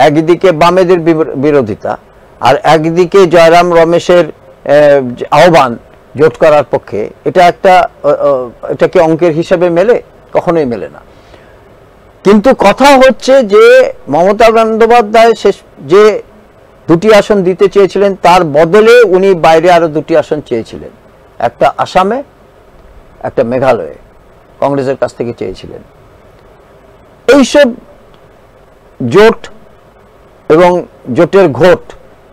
একদিকে বামেদের বিরোধিতা, আর একদিকে জয়রাম রমেশের আহ্বান জোট করার পক্ষে, এটা কি অঙ্কের হিসাবে মেলে? কখনোই মেলে না। কিন্তু কথা হচ্ছে যে মমতা বন্দ্যোপাধ্যায় যে 2টি আসন দিতে চেয়েছিলেন, তার বদলে উনি বাইরে আরো 2টি আসন চেয়েছিলেন, একটা আসামে, একটা মেঘালয়ে, কংগ্রেসের কাছ থেকে চেয়েছিলেন। এইসব জোট এবং জোটের ঘোট,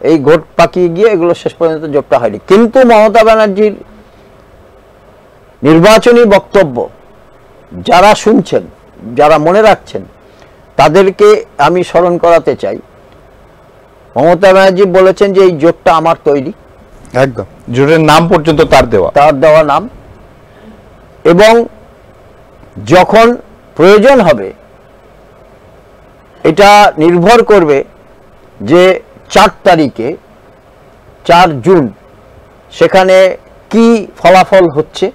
এই ঘোট পাকিয়ে গিয়ে এগুলো শেষ পর্যন্ত জোটটা হয়নি। কিন্তু মমতা ব্যানার্জির নির্বাচনী বক্তব্য যারা শুনছেন, যারা মনে রাখছেন, তাদেরকে আমি স্মরণ করাতে চাই, মমতা ব্যানার্জি বলেছেন যে এই জোটটা আমার তৈরি, একদম জোটের নাম পর্যন্ত তার দেওয়া নাম, এবং যখন প্রয়োজন হবে এটা নির্ভর করবে যে 4 তারিখে 4 জুন সেখানে কি ফলাফল হচ্ছে।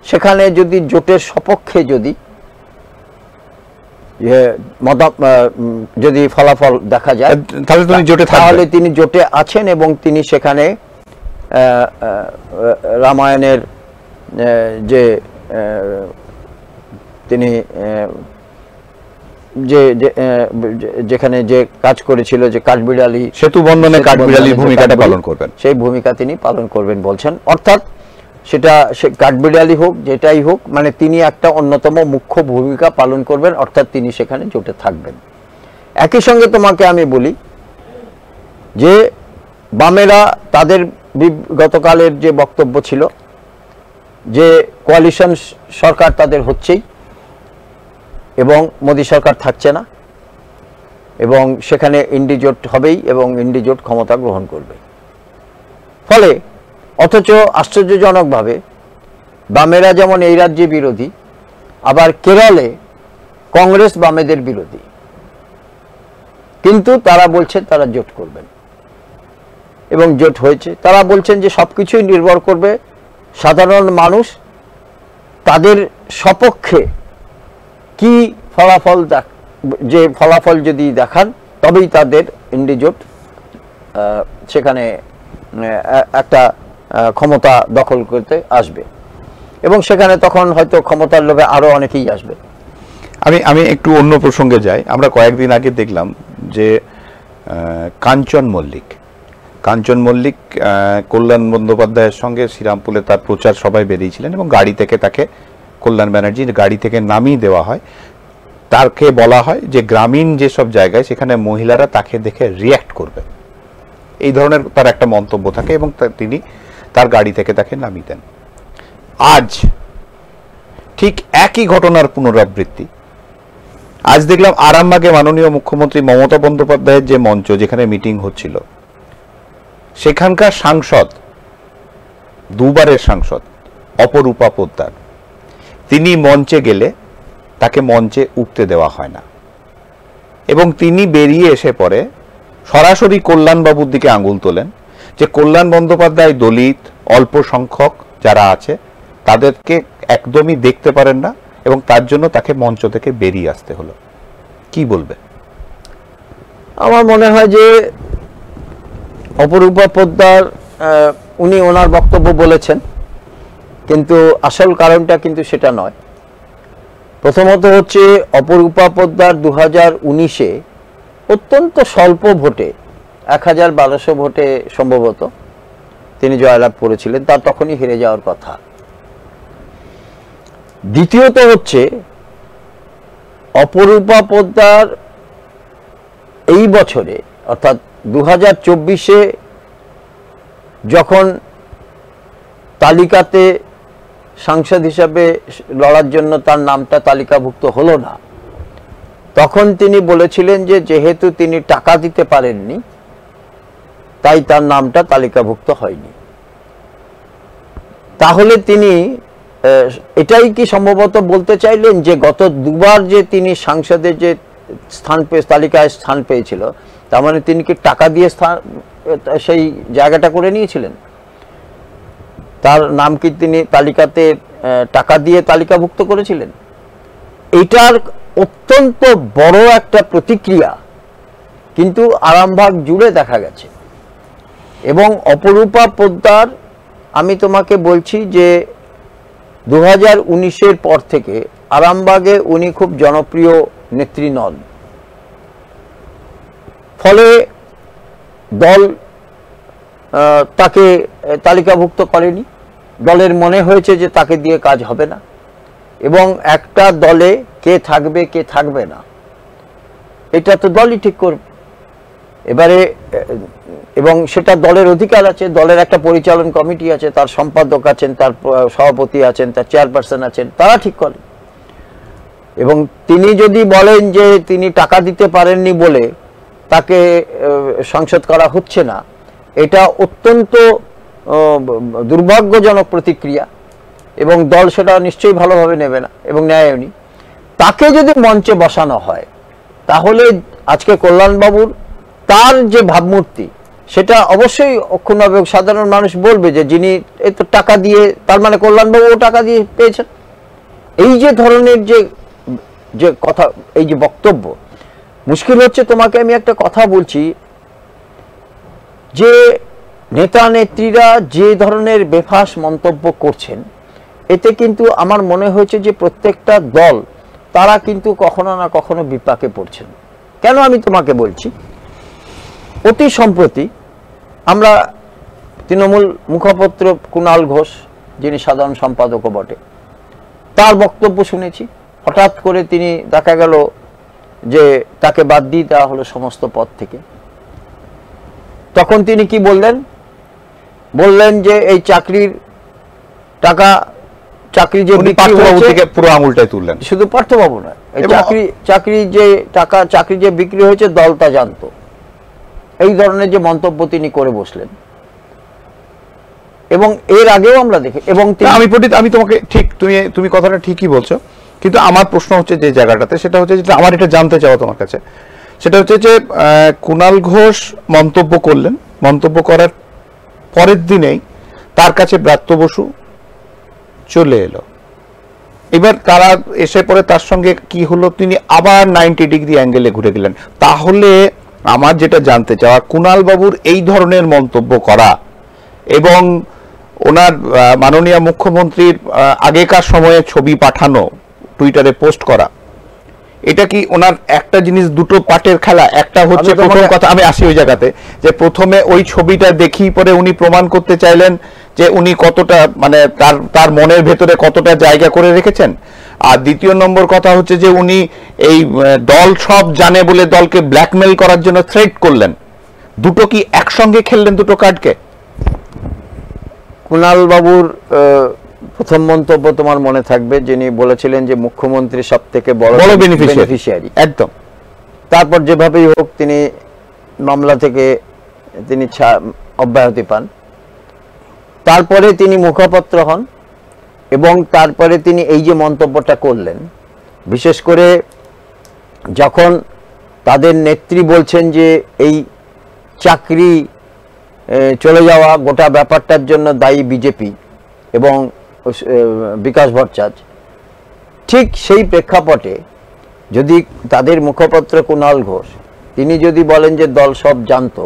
সেখানে যদি জোটের সপক্ষে যদি ফলাফল দেখা যায়, তাহলে তিনি জোটে আছেন, এবং তিনি সেখানে রামায়ণের যে তিনি যেখানে যে কাজ করেছিল, যে কাঠবিড়ালি সেতু বন্ধনে কাঠবিড়ালির ভূমিকাটা পালন করবেন, সেই ভূমিকা তিনি পালন করবেন বলছেন। অর্থাৎ সেটা কাঠবিড়ালি হোক, যেটাই হোক, মানে তিনি একটা অন্যতম মুখ্য ভূমিকা পালন করবেন, অর্থাৎ তিনি সেখানে জোটে থাকবেন। একই সঙ্গে তোমাকে আমি বলি যে বামেরা তাদের গতকালের যে বক্তব্য ছিল যে কোয়ালিশন সরকার তাদের হচ্ছেই, এবং মোদী সরকার থাকছে না, এবং সেখানে ইন্ডি জোট হবেই, এবং ইন্ডি জোট ক্ষমতা গ্রহণ করবে। ফলে অথচ আশ্চর্যজনকভাবে বামেরা যেমন এই রাজ্যে বিরোধী, আবার কেরলে কংগ্রেস বামেদের বিরোধী, কিন্তু তারা বলছেন তারা জোট করবেন, এবং জোট হয়েছে। তারা বলছেন যে সবকিছুই নির্ভর করবে সাধারণ মানুষ তাদের সপক্ষে কি ফলাফল, যে ফলাফল যদি দেখান, তবেই তাদের ইন্ডি জোট সেখানে একটা ক্ষমতা দখল করতে আসবে, এবং সেখানে তখন হয়তো ক্ষমতার লোভে আরো অনেকেই আসবে। আমি একটু অন্য প্রসঙ্গে যাই। আমরা কয়েকদিন আগে দেখলাম যে কাঞ্চন মল্লিক কল্যাণ বন্দ্যোপাধ্যায়ের সঙ্গে শ্রীরামপুরে তার প্রচার সভায় বেরিয়েছিলেন, এবং গাড়ি থেকে তাকে কল্যাণ ব্যানার্জির গাড়ি থেকে নামিয়ে দেওয়া হয়। তাকে বলা হয় যে গ্রামীণ যেসব জায়গায় সেখানে মহিলারা তাকে দেখে রিয়্যাক্ট করবে, এই ধরনের তার একটা মন্তব্য থাকে এবং তিনি তার গাড়ি থেকে তাকে নামিয়ে দেন। আজ ঠিক একই ঘটনার পুনরাবৃত্তি। আজ দেখলাম আরামবাগে মাননীয় মুখ্যমন্ত্রী মমতা বন্দ্যোপাধ্যায়ের যে মঞ্চ, যেখানে মিটিং হচ্ছিল, সেখানকার সাংসদ, দুবারের সাংসদ অপরূপা পোদ্দার, তিনি মঞ্চে গেলে তাকে মঞ্চে উঠতে দেওয়া হয় না এবং তিনি বেরিয়ে এসে পরে সরাসরি কল্যাণবাবুর দিকে আঙুল তোলেন যে কল্যাণ বন্দ্যোপাধ্যায় দলিত, অল্প সংখ্যক যারা আছে তাদেরকে একদমই দেখতে পারেন না এবং তার জন্য তাকে মঞ্চ থেকে বেরিয়ে আসতে হলো। কি বলবে? আমার মনে হয় যে অপরূপা পোদ্দার উনি ওনার বক্তব্য বলেছেন, কিন্তু আসল কারণটা কিন্তু সেটা নয়। প্রথমত হচ্ছে অপরূপা পোদ্দার 2019-এ অত্যন্ত স্বল্প ভোটে 1200 ভোটে সম্ভবত তিনি জয়লাভ করেছিলেন, তার তখনই হেরে যাওয়ার কথা। দ্বিতীয়ত হচ্ছে অপরূপা পোদ্দার এই বছরে অর্থাৎ 2024-এ যখন তালিকাতে সাংসদ হিসাবে লড়ার জন্য তার নামটা তালিকাভুক্ত হলো না, তখন তিনি বলেছিলেন যে যেহেতু তিনি টাকা দিতে পারেননি তাই তার নামটা তালিকাভুক্ত হয়নি। তাহলে তিনি এটাই কি সম্ভবত বলতে চাইলেন যে গত দুবার যে তিনি সংসদে যে তালিকায় স্থান পেয়েছিল, তার মানে তিনি কি টাকা দিয়ে সেই জায়গাটা করে নিয়েছিলেন? তার নাম কি তিনি তালিকাতে টাকা দিয়ে তালিকাভুক্ত করেছিলেন? এটার অত্যন্ত বড় একটা প্রতিক্রিয়া কিন্তু আরামবাগ জুড়ে দেখা গেছে। এবং অপরূপা পোদ্দার, আমি তোমাকে বলছি যে 2019-এর পর থেকে আরামবাগে উনি খুব জনপ্রিয় নেত্রী নন। ফলে দল তাকে তালিকাভুক্ত করেনি, দলের মনে হয়েছে যে তাকে দিয়ে কাজ হবে না এবং একটা দলে কে থাকবে কে থাকবে না এটা তো দলই ঠিক করবে এবারে, এবং সেটা দলের অধিকার আছে। দলের একটা পরিচালন কমিটি আছে, তার সম্পাদক আছেন, তার সভাপতি আছেন, তার চেয়ারপারসন আছেন, তারা ঠিক করেন। এবং তিনি যদি বলেন যে তিনি টাকা দিতে পারেননি বলে তাকে সংসদ করা হচ্ছে না, এটা অত্যন্ত দুর্ভাগ্যজনক প্রতিক্রিয়া এবং দল সেটা নিশ্চয়ই ভালোভাবে নেবে না এবং নেয়নি। তাকে যদি মঞ্চে বসানো হয় তাহলে আজকে কল্যাণবাবুর তার যে ভাবমূর্তি সেটা অবশ্যই অক্ষুণ্ণ হবে। সাধারণ মানুষ বলবে যে যিনি এই তো টাকা দিয়ে, তার মানে কল্যাণবাবুও টাকা দিয়ে পেয়েছেন। এই যে ধরনের যে কথা, এই যে বক্তব্য, মুশকিল হচ্ছে তোমাকে আমি একটা কথা বলছি যে নেতা নেত্রীরা যে ধরনের বেফাস মন্তব্য করছেন, এতে কিন্তু আমার মনে হয়েছে যে প্রত্যেকটা দল তারা কিন্তু কখনো না কখনো বিপাকে পড়ছেন। কেন আমি তোমাকে বলছি, অতি সম্প্রতি আমরা তৃণমূল মুখপাত্র কুণাল ঘোষ, যিনি সাধারণ সম্পাদকও বটে, তার বক্তব্য শুনেছি। হঠাৎ করে তিনি দেখা গেল যে তাকে বাদ দিয়ে দেওয়া হলো সমস্ত পদ থেকে। তখন তিনি কি বললেন যে এই চাকরির টাকা, চাকরি যে পুরো আঙুলটাই তুললেন, শুধু পার্থবাবু নয়, এই চাকরি যে টাকা, চাকরি যে বিক্রি হয়েছে দল তা জানতো। এই ধরনের যে মন্তব্য তিনি করে বসলেন এবং এর আগেও আমরা দেখি। এবং আমি তোমাকে ঠিক, তুমি কথাটা ঠিকই বলছো, কিন্তু আমার প্রশ্ন হচ্ছে যে জায়গাটাতে, সেটা হচ্ছে যেটা আমার এটা জানতে চাওয়া তোমার কাছে, সেটা হচ্ছে যে কুণাল ঘোষ মন্তব্য করলেন, মন্তব্য করার পরের দিনেই তার কাছে ব্রাত্য বসু চলে এলো। এবার তারা এসে পরে তার সঙ্গে কি হলো, তিনি আবার 90 ডিগ্রি অ্যাঙ্গেলে ঘুরে গেলেন। তাহলে আমার যেটা জানতে চাওয়া, কুণাল বাবুর এই ধরনের মন্তব্য করা এবং ওনার মাননীয় মুখ্যমন্ত্রীর আগেকার সময়ে ছবি পাঠানো, টুইটারে পোস্ট করা, এটা কি ওনার একটা জিনিস, দুটো পার্টের খেলা? একটা হচ্ছে প্রথম কথা, আমি আসি ওই জায়গাতে, যে প্রথমে ওই ছবিটা দেখি পরে উনি প্রমাণ করতে চাইলেন যে উনি কতটা, মানে তার মনের ভেতরে কতটা জায়গা করে রেখেছেন। আর দ্বিতীয় নম্বর কথা হচ্ছে যে উনি এই দল সব জানে বলে দলকে ব্ল্যাকমেল করার জন্য থ্রেট করলেন। দুটো কি একসঙ্গে খেললেন দুটো কার্ডকে? কুণাল বাবুর প্রথম মন্তব্য তোমার মনে থাকবে, যিনি বলেছিলেন যে মুখ্যমন্ত্রী সব থেকে বড় বেনিফিশিয়ারি একদম। তারপর যেভাবেই হোক তিনি মামলা থেকে তিনি অব্যাহতি পান, তারপরে তিনি মুখপাত্র হন এবং তারপরে তিনি এই যে মন্তব্যটা করলেন, বিশেষ করে যখন তাদের নেত্রী বলছেন যে এই চাকরি চলে যাওয়া গোটা ব্যাপারটার জন্য দায়ী বিজেপি এবং বিকাশ ভট্টাচার্য, ঠিক সেই প্রেক্ষাপটে যদি তাদের মুখপাত্র কুণাল ঘোষ তিনি যদি বলেন যে দল সব জানতো,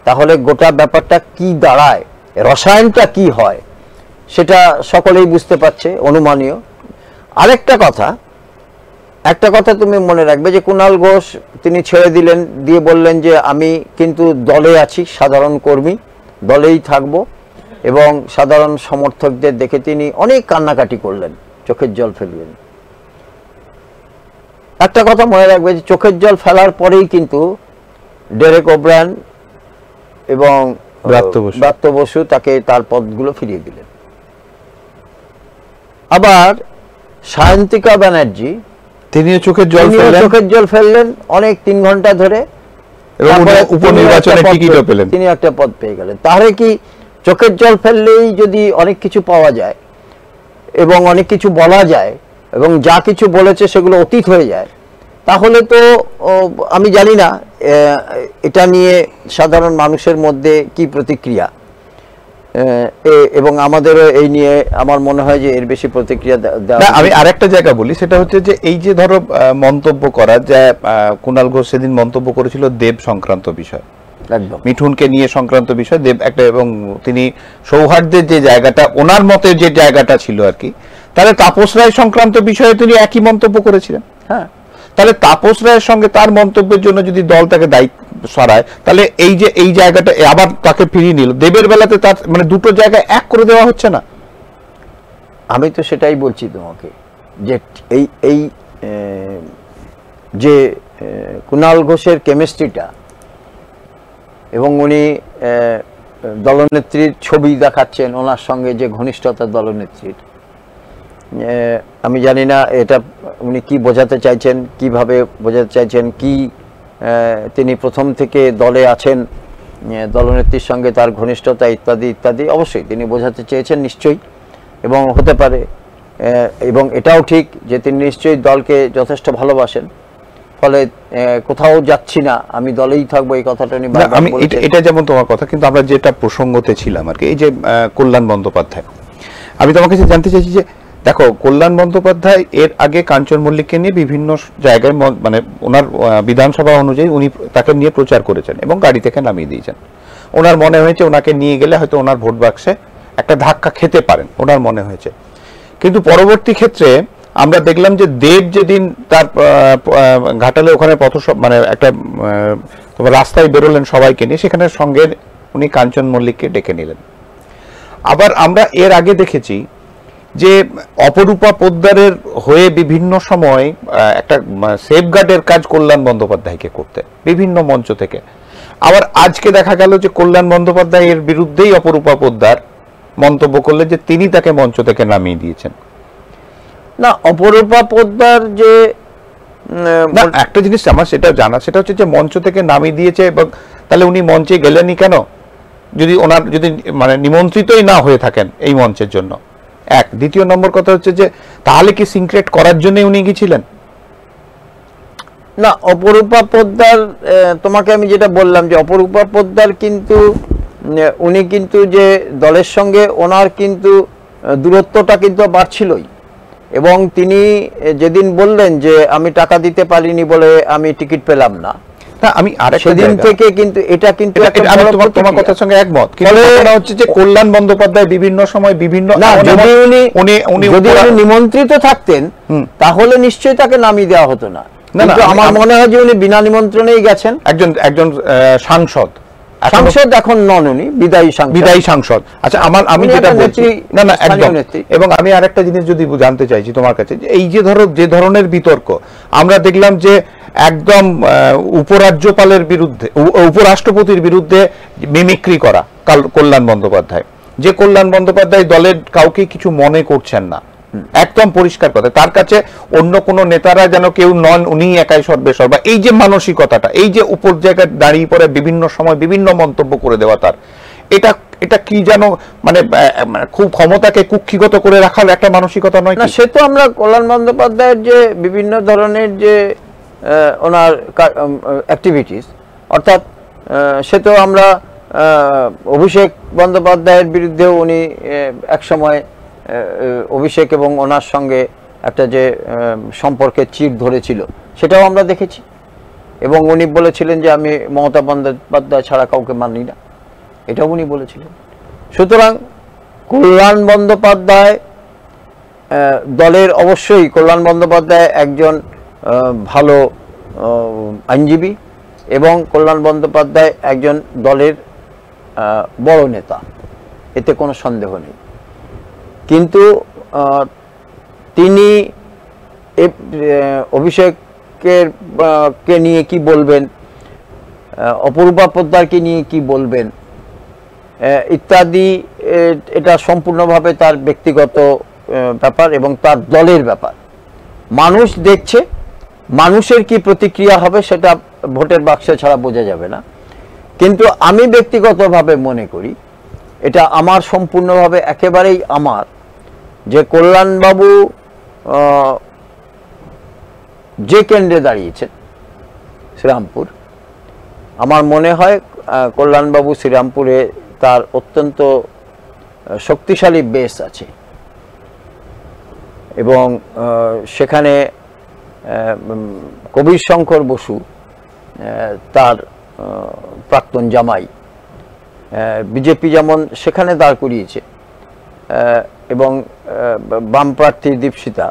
তাহলে গোটা ব্যাপারটা কি দাঁড়ায়, রসায়নটা কি হয় সেটা সকলেই বুঝতে পারছে, অনুমানীয়। আরেকটা কথা, একটা কথা তুমি মনে রাখবে যে কুণাল ঘোষ তিনি ছেড়ে দিলেন, দিয়ে বললেন যে আমি কিন্তু দলে আছি, সাধারণ কর্মী, দলেই থাকব, এবং সাধারণ সমর্থকদের দেখে তিনি অনেক কান্নাকাটি করলেন, চোখের জল ফেললেন। একটা কথা মনে রাখবে যে চোখের জল ফেলার পরেই কিন্তু ডেরেক ওব্রায়ান এবং ব্রাত্য বসু তাকে তার পদগুলো ফিরিয়ে দিলেন। আবার সায়ন্তিকা ব্যানার্জি তিনিও চোখের জল ফেললেন অনেক 3 ঘন্টা ধরে, উপনির্বাচনে টিকিটও পেলেন, তিনি একটা পদ পেয়ে গেলেন। তাহলে কি চোখের জল ফেললেই যদি অনেক কিছু পাওয়া যায় এবং অনেক কিছু বলা যায় এবং যা কিছু বলেছে সেগুলো অতীত হয়ে যায়, তাহলে তো আমি জানি না এটা নিয়ে সাধারণ মানুষের মধ্যে কি প্রতিক্রিয়া, এবং আমাদেরও এই নিয়ে আমার মনে হয় যে এর বেশি প্রতিক্রিয়া দেওয়া। আমি আরেকটা জায়গা বলি, সেটা হচ্ছে যে এই যে ধরো মন্তব্য করা, যে কুণাল ঘোষ সেদিন মন্তব্য করেছিল দেব সংক্রান্ত বিষয়, একদম মিঠুনকে নিয়ে সংক্রান্ত বিষয়, দেব একটা, এবং তিনি সৌহার্দ্যের যে জায়গাটা ওনার মতে যে জায়গাটা ছিল আর কি, তাহলে তাপস রায় সংক্রান্ত বিষয়ে তিনি একই মন্তব্য করেছিলেন। হ্যাঁ, তাহলে তাপস রায়ের সঙ্গে তার মন্তব্যের জন্য যদি দল তাকে দায়িত্ব সরায়, তাহলে এই যে এই জায়গাটা আবার তাকে ফিরিয়ে নিল, দেবের বেলাতে তার মানে দুটো জায়গায় এক করে দেওয়া হচ্ছে না? আমি তো সেটাই বলছি তোমাকে, যে এই যে কুণাল ঘোষের কেমিস্ট্রিটা, এবং উনি দলনেত্রীর ছবি দেখাচ্ছেন, ওনার সঙ্গে যে ঘনিষ্ঠতা দলনেত্রীর, আমি জানি না এটা উনি কি বোঝাতে চাইছেন, কিভাবে বোঝাতে চাইছেন, কি তিনি প্রথম থেকে দলে আছেন, দলনেত্রীর সঙ্গে তার ঘনিষ্ঠতা ইত্যাদি ইত্যাদি, অবশ্যই তিনি বোঝাতে চেয়েছেন নিশ্চয়ই, এবং হতে পারে, এবং এটাও ঠিক যে তিনি নিশ্চয়ই দলকে যথেষ্ট ভালোবাসেন, ফলে কোথাও যাচ্ছি না, আমি দলেই থাকবো, এই কথাটা উনি বারবার বলছেন। এটা যেমন তোমার কথা, কিন্তু আমরা যেটা প্রসঙ্গতে ছিলাম আর কি, এই যে কল্যাণ বন্দ্যোপাধ্যায়, আমি তোমার কাছে জানতে চাইছি যে দেখো, কল্যাণ বন্দ্যোপাধ্যায় এর আগে কাঞ্চন মল্লিককে নিয়ে বিভিন্ন জায়গায়, মানে ওনার বিধানসভা অনুযায়ী উনি তাকে নিয়ে প্রচার করেছেন এবং গাড়ি থেকে নামিয়ে দিয়েছেন। ওনার মনে হয়েছে ওনাকে নিয়ে গেলে হয়তো ওনার ভোট বাক্সে একটা ধাক্কা খেতে পারেন, ওনার মনে হয়েছে। কিন্তু পরবর্তী ক্ষেত্রে আমরা দেখলাম যে দেব যেদিন তার ঘাটালে ওখানে মানে একটা তোমার রাস্তায় বেরোলেন সবাইকে নিয়ে, সেখানে সঙ্গে উনি কাঞ্চন মল্লিককে ডেকে নিলেন। আবার আমরা এর আগে দেখেছি যে অপরূপা পোদ্দারের হয়ে বিভিন্ন সময় একটা সেফগার্ডের কাজ কল্যাণ বন্দ্যোপাধ্যায়কে করতে বিভিন্ন মঞ্চ থেকে। আবার আজকে দেখা গেল যে কল্যাণ বন্দ্যোপাধ্যায়ের বিরুদ্ধেই অপরূপা পোদ্দার মন্তব্য করলেন যে তিনি তাকে মঞ্চ থেকে নামিয়ে দিয়েছেন। না, অপরূপা পোদ্দার যে একটা জিনিস আমার সেটা জানা, সেটা হচ্ছে যে মঞ্চ থেকে নামিয়ে দিয়েছে, এবং তাহলে উনি মঞ্চে গেলেনই কেন, যদি ওনার যদি মানে নিমন্ত্রিতই না হয়ে থাকেন এই মঞ্চের জন্য। এক, দ্বিতীয় নম্বর কথা হচ্ছে যে তাহলে কি সিনক্রেট করার জন্য উনি গিয়েছিলেন? না, অপরূপা পোদ্দার, তোমাকে আমি যেটা বললাম যে অপরূপা পোদ্দার কিন্তু উনি কিন্তু যে দলের সঙ্গে ওনার কিন্তু দূরত্বটা কিন্তু বাড়ছিলই, এবং তিনি যেদিন বললেন যে আমি টাকা দিতে পারিনি বলে আমি টিকিট পেলাম না, আমি সেদিন থেকে কিন্তু এটা কিন্তু তোমার কথার সঙ্গে একমত। হচ্ছে যে কল্যাণ বন্দ্যোপাধ্যায় বিভিন্ন সময় বিভিন্ন, যদি উনি নিমন্ত্রিত থাকতেন তাহলে নিশ্চয়ই তাকে নামিয়ে দেওয়া হতো না। কিন্তু আমার মনে হয় যে উনি বিনা নিমন্ত্রণেই গেছেন। একজন সাংসদ এখন নন, উনি বিদায়ী সাংসদ। আচ্ছা, আমি যেটা বলছি, না একদম। এবং আমি আরেকটা জিনিস যদি জানতে চাইছি তোমার কাছে, যে এই যে ধরনের বিতর্ক আমরা দেখলাম যে একদম উপরাজ্যপালের বিরুদ্ধে, উপরাষ্ট্রপতির বিরুদ্ধে মিমিক্রি করা কল্যাণ বন্দ্যোপাধ্যায়, যে কল্যাণ বন্দ্যোপাধ্যায় দলের কাউকে কিছু মনে করছেন না, একদম পরিষ্কার কথা। তার কাছে অন্য কোন নেতারা যেন কেউ নন, উনি একাই সর্বেসর্বা, এই যে মানসিকতাটা, এই যে উপর জায়গায় দাঁড়িয়ে পড়ে বিভিন্ন সময় বিভিন্ন মন্তব্য করে দেওয়া, তার এটা কি যেন মানে খুব ক্ষমতাকে কুক্ষিগত করে রাখার একটা মানসিকতা নয় না? সে তো আমরা কল্যাণ বন্দ্যোপাধ্যায়ের যে বিভিন্ন ধরনের যে ওনার অ্যাক্টিভিটিস, অর্থাৎ সে তো আমরা অভিষেক বন্দ্যোপাধ্যায়ের বিরুদ্ধেও উনি একসময় অভিষেক এবং ওনার সঙ্গে একটা যে সম্পর্কের চির ধরেছিল সেটাও আমরা দেখেছি, এবং উনি বলেছিলেন যে আমি মমতা বন্দ্যোপাধ্যায় ছাড়া কাউকে মানি না, এটাও উনি বলেছিলেন। সুতরাং কল্যাণ বন্দ্যোপাধ্যায় দলের, অবশ্যই কল্যাণ বন্দ্যোপাধ্যায় একজন ভালো আইনজীবী এবং কল্যাণ বন্দ্যোপাধ্যায় একজন দলের বড় নেতা, এতে কোনো সন্দেহ নেই। কিন্তু তিনি অভিষেকের কে নিয়ে কি বলবেন, অপরূপা পোদ্দারকে নিয়ে কি বলবেন ইত্যাদি, এটা সম্পূর্ণভাবে তার ব্যক্তিগত ব্যাপার এবং তার দলের ব্যাপার। মানুষ দেখছে, মানুষের কি প্রতিক্রিয়া হবে সেটা ভোটের বাক্সে ছাড়া বোঝা যাবে না। কিন্তু আমি ব্যক্তিগতভাবে মনে করি, এটা আমার সম্পূর্ণভাবে একেবারেই আমার, যে কল্যাণবাবু যে কেন্দ্রে দাঁড়িয়েছেন শ্রীরামপুর, আমার মনে হয় কল্যাণবাবু শ্রীরামপুরে তার অত্যন্ত শক্তিশালী বেস আছে, এবং সেখানে কবির শঙ্কর বসু তার প্রাক্তন জামাই, বিজেপি যেমন সেখানে দাঁড় করিয়েছে, এবং বাম প্রার্থী দীপশিতা,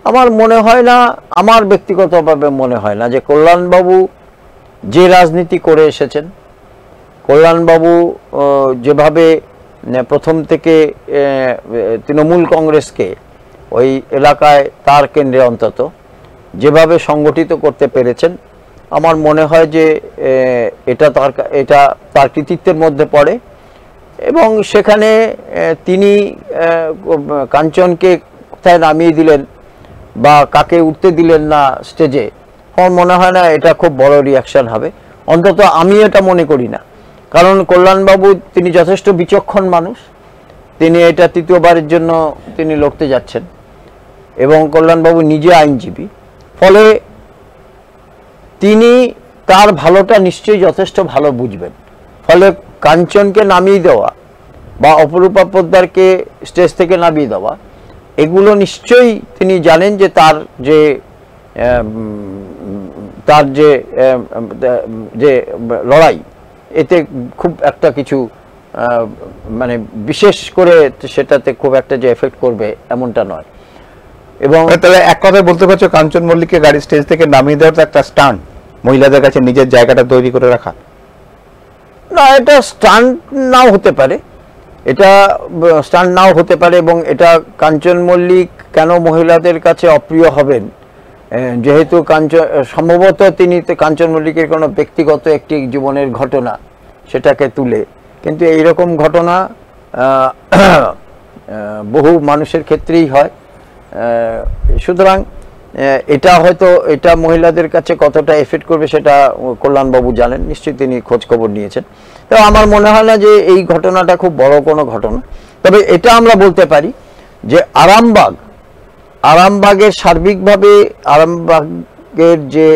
আমার মনে হয় না, আমার ব্যক্তিগতভাবে মনে হয় না যে কল্যাণবাবু যে রাজনীতি করে এসেছেন, কল্যাণবাবু যেভাবে প্রথম থেকে তৃণমূল কংগ্রেসকে ওই এলাকায় তার কেন্দ্রে অন্তত যেভাবে সংগঠিত করতে পেরেছেন, আমার মনে হয় যে এটা তার কৃতিত্বের মধ্যে পড়ে। এবং সেখানে তিনি কাঞ্চনকে কোথায় নামিয়ে দিলেন বা কাকে উঠতে দিলেন না স্টেজে, আমার মনে হয় না এটা খুব বড় রিয়াকশন হবে, অন্তত আমি এটা মনে করি না। কারণ কল্যাণবাবু তিনি যথেষ্ট বিচক্ষণ মানুষ, তিনি এটা তৃতীয়বারের জন্য তিনি লড়তে যাচ্ছেন, এবং কল্যাণবাবু নিজে আইনজীবী, ফলে তিনি তার ভালোটা নিশ্চয়ই যথেষ্ট ভালো বুঝবেন। ফলে কাঞ্চনকে নামিয়ে দেওয়া বা অপরূপা পোদ্দারকে স্টেজ থেকে নামিয়ে দেওয়া, এগুলো নিশ্চয়ই তিনি জানেন যে তার যে লড়াই, এতে খুব একটা কিছু মানে বিশেষ করে সেটাতে খুব একটা যে এফেক্ট করবে এমনটা নয়। এবং তাহলে এক কথায় বলতে পারছো কাঞ্চন মল্লিককে গাড়ি স্টেজ থেকে নামিয়ে দেওয়াটা একটা স্টান্ট, মহিলাদের কাছে নিজের জায়গাটা তৈরি করে রাখা? না, এটা স্টান্ট নাও হতে পারে, এটা স্টান্ট নাও হতে পারে, এবং এটা কাঞ্চন মল্লিক কেন মহিলাদের কাছে অপ্রিয় হবেন, যেহেতু সম্ভবত তিনি কাঞ্চন মল্লিকের কোনো ব্যক্তিগত একটি জীবনের ঘটনা সেটাকে তুলে, কিন্তু এইরকম ঘটনা বহু মানুষের ক্ষেত্রেই হয়। সুতরাং এটা হয়তো এটা মহিলাদের কাছে কতটা এফেক্ট করবে সেটা কল্যাণবাবু জানেন, নিশ্চয়ই তিনি খোঁজ খবর নিয়েছেন। তো আমার মনে হয় না যে এই ঘটনাটা খুব বড় কোনো ঘটনা। তবে এটা আমরা বলতে পারি যে আরামবাগের সার্বিকভাবে আরামবাগের যে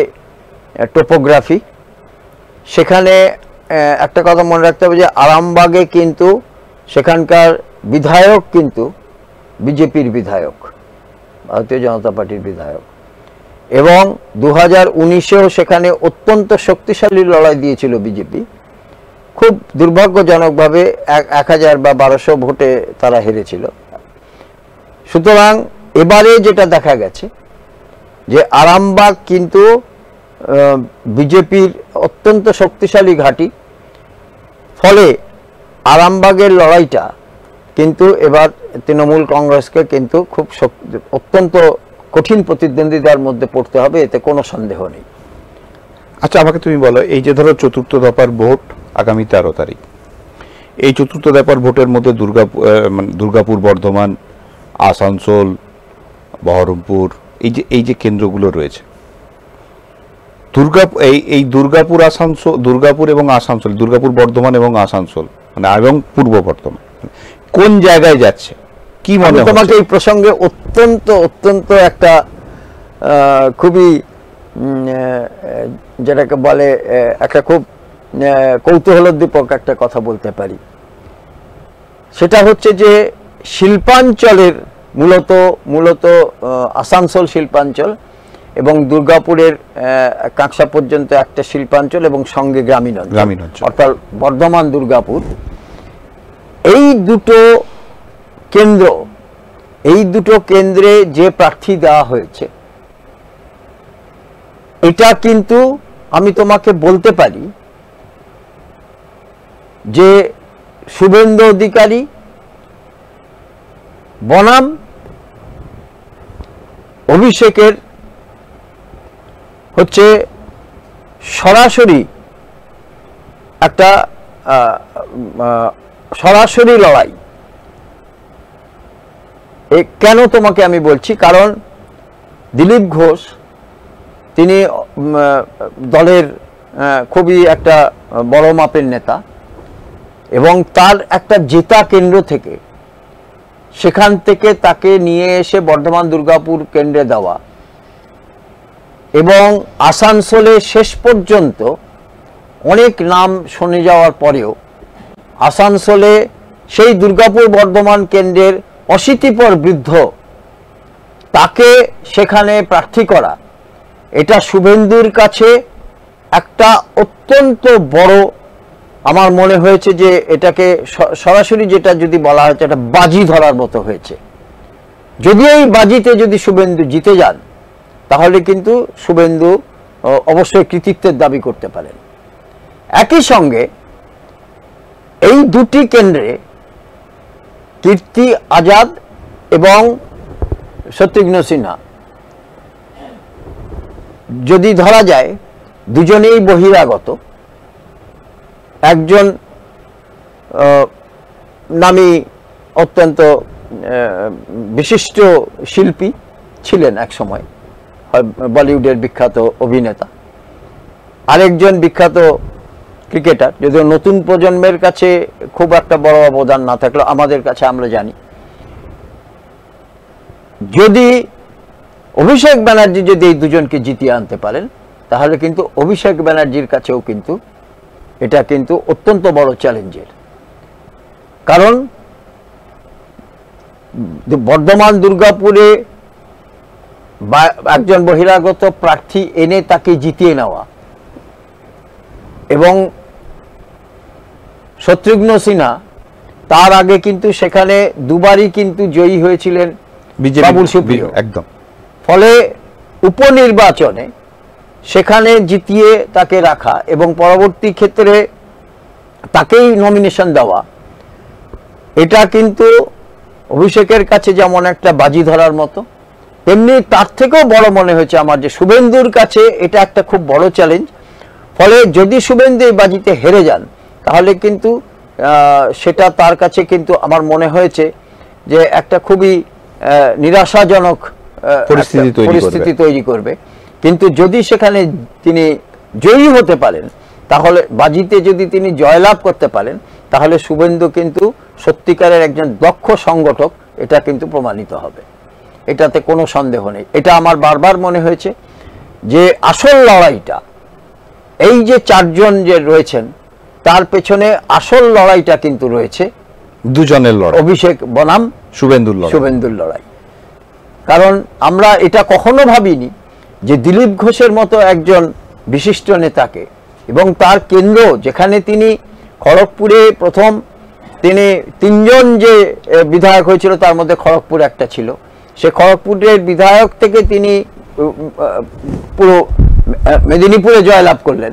টোপোগ্রাফি, সেখানে একটা কথা মনে রাখতে হবে যে আরামবাগে কিন্তু সেখানকার বিধায়ক কিন্তু বিজেপির বিধায়ক, ভারতীয় জনতা পার্টির বিধায়ক, এবং 2019-এও সেখানে অত্যন্ত শক্তিশালী লড়াই দিয়েছিল বিজেপি। খুব দুর্ভাগ্যজনকভাবে 1000 বা 1200 ভোটে তারা হেরেছিল। সুতরাং এবারে যেটা দেখা গেছে যে আরামবাগ কিন্তু বিজেপির অত্যন্ত শক্তিশালী ঘাঁটি, ফলে আরামবাগের লড়াইটা কিন্তু এবার তৃণমূল কংগ্রেসকে কিন্তু খুব অত্যন্ত কঠিন প্রতিদ্বন্দ্বিতার মধ্যে পড়তে হবে, এতে কোনো সন্দেহ নেই। আচ্ছা, আমাকে তুমি বলো, এই যে ধরো চতুর্থ দফার ভোট আগামী 13 তারিখ, এই চতুর্থ দফার ভোটের মধ্যে দুর্গাপুর, বর্ধমান, আসানসোল, বহরমপুর, এই যে কেন্দ্রগুলো রয়েছে, দুর্গাপুর এবং আসানসোল, দুর্গাপুর, বর্ধমান এবং আসানসোল মানে এবং পূর্ব বর্ধমান কোন জায়গায় যাচ্ছে কি মনে হয়? তোমাকে এই প্রসঙ্গে অত্যন্ত একটা খুবই যেটাকে বলে একটা খুব কৌতূহলোদ্দীপক একটা কথা বলতে পারি। সেটা হচ্ছে যে শিল্পাঞ্চলের মূলত আসানসোল শিল্পাঞ্চল এবং দুর্গাপুরের কাঁকসা পর্যন্ত একটা শিল্পাঞ্চল এবং সঙ্গে গ্রামীণ অঞ্চল, অর্থাৎ বর্ধমান, দুর্গাপুর, এই দুটো কেন্দ্রে যে প্রার্থী দেওয়া হয়েছে, এটা কিন্তু আমি তোমাকে বলতে পারি যে শুভেন্দু অধিকারী বনাম অভিষেকের হচ্ছে সরাসরি একটা সরাসরি লড়াই। কেন তোমাকে আমি বলছি, কারণ দিলীপ ঘোষ তিনি দলের খুবই একটা বড় মাপের নেতা এবং তার একটা জেতা কেন্দ্র থেকে সেখান থেকে তাকে নিয়ে এসে বর্ধমান দুর্গাপুর কেন্দ্রে দেওয়া এবং আসানসোলে শেষ পর্যন্ত অনেক নাম শুনে যাওয়ার পরেও আসানসোলে সেই দুর্গাপুর বর্ধমান কেন্দ্রের অশীতিপর বৃদ্ধ তাকে সেখানে প্রার্থী করা, এটা শুভেন্দুর কাছে একটা অত্যন্ত বড়, আমার মনে হয়েছে যে এটাকে সরাসরি যেটা যদি বলা হয়েছে এটা বাজি ধরার মতো হয়েছে। যদি এই বাজিতে যদি শুভেন্দু জিতে যান তাহলে কিন্তু শুভেন্দু অবশ্যই কৃতিত্বের দাবি করতে পারেন। একই সঙ্গে এই দুটি কেন্দ্রে কীর্তি আজাদ এবং শত্রুঘ্ন সিনহা যদি ধরা যায় দুজনেই বহিরাগত, একজন নামী অত্যন্ত বিশিষ্ট শিল্পী ছিলেন এক সময়, বলিউডের বিখ্যাত অভিনেতা, আরেকজন বিখ্যাত ক্রিকেটার, যদিও নতুন প্রজন্মের কাছে খুব একটা বড় অবদান না থাকলেও আমাদের কাছে আমরা জানি। যদি অভিষেক ব্যানার্জি যদি এই দুজনকে জিতিয়ে আনতে পারেন তাহলে কিন্তু অভিষেক ব্যানার্জির কাছেও কিন্তু এটা কিন্তু অত্যন্ত বড় চ্যালেঞ্জের, কারণ বর্ধমান দুর্গাপুরে একজন বহিরাগত প্রার্থী এনে তাকে জিতিয়ে নেওয়া এবং শত্রুঘ্ন সিনহা তার আগে কিন্তু সেখানে দুবারই কিন্তু জয়ী হয়েছিলেন বাবুল সুপ্রিয়, একদম। ফলে উপনির্বাচনে সেখানে জিতিয়ে তাকে রাখা এবং পরবর্তী ক্ষেত্রে তাকেই নমিনেশন দেওয়া, এটা কিন্তু অভিষেকের কাছে যেমন একটা বাজি ধরার মতো, তেমনি তার থেকেও বড় মনে হয়েছে আমার যে শুভেন্দুর কাছে এটা একটা খুব বড় চ্যালেঞ্জ। ফলে যদি শুভেন্দু এই বাজিতে হেরে যান তাহলে কিন্তু সেটা তার কাছে কিন্তু আমার মনে হয়েছে যে একটা খুবই নিরাশাজনক পরিস্থিতি তৈরি করবে। কিন্তু যদি সেখানে তিনি জয়ী হতে পারেন, তাহলে বাজিতে যদি তিনি জয়লাভ করতে পারেন, তাহলে শুভেন্দু কিন্তু সত্যিকারের একজন দক্ষ সংগঠক, এটা কিন্তু প্রমাণিত হবে, এটাতে কোনো সন্দেহ নেই। এটা আমার বারবার মনে হয়েছে যে আসল লড়াইটা, এই যে চারজন যে রয়েছেন তার পেছনে আসল লড়াইটা কিন্তু রয়েছে দুজনের লড়াই, অভিষেক বনাম শুভেন্দুর লড়াই। কারণ আমরা এটা কখনো ভাবিনি যে দিলীপ ঘোষের মতো একজন বিশিষ্ট নেতাকে এবং তার কেন্দ্র, যেখানে তিনি খড়গপুরে প্রথম তিনি তিনজন যে বিধায়ক হয়েছিল তার মধ্যে খড়গপুর একটা ছিল, সে খড়গপুরের বিধায়ক থেকে তিনি পুরো মেদিনীপুরে জয়লাভ করলেন,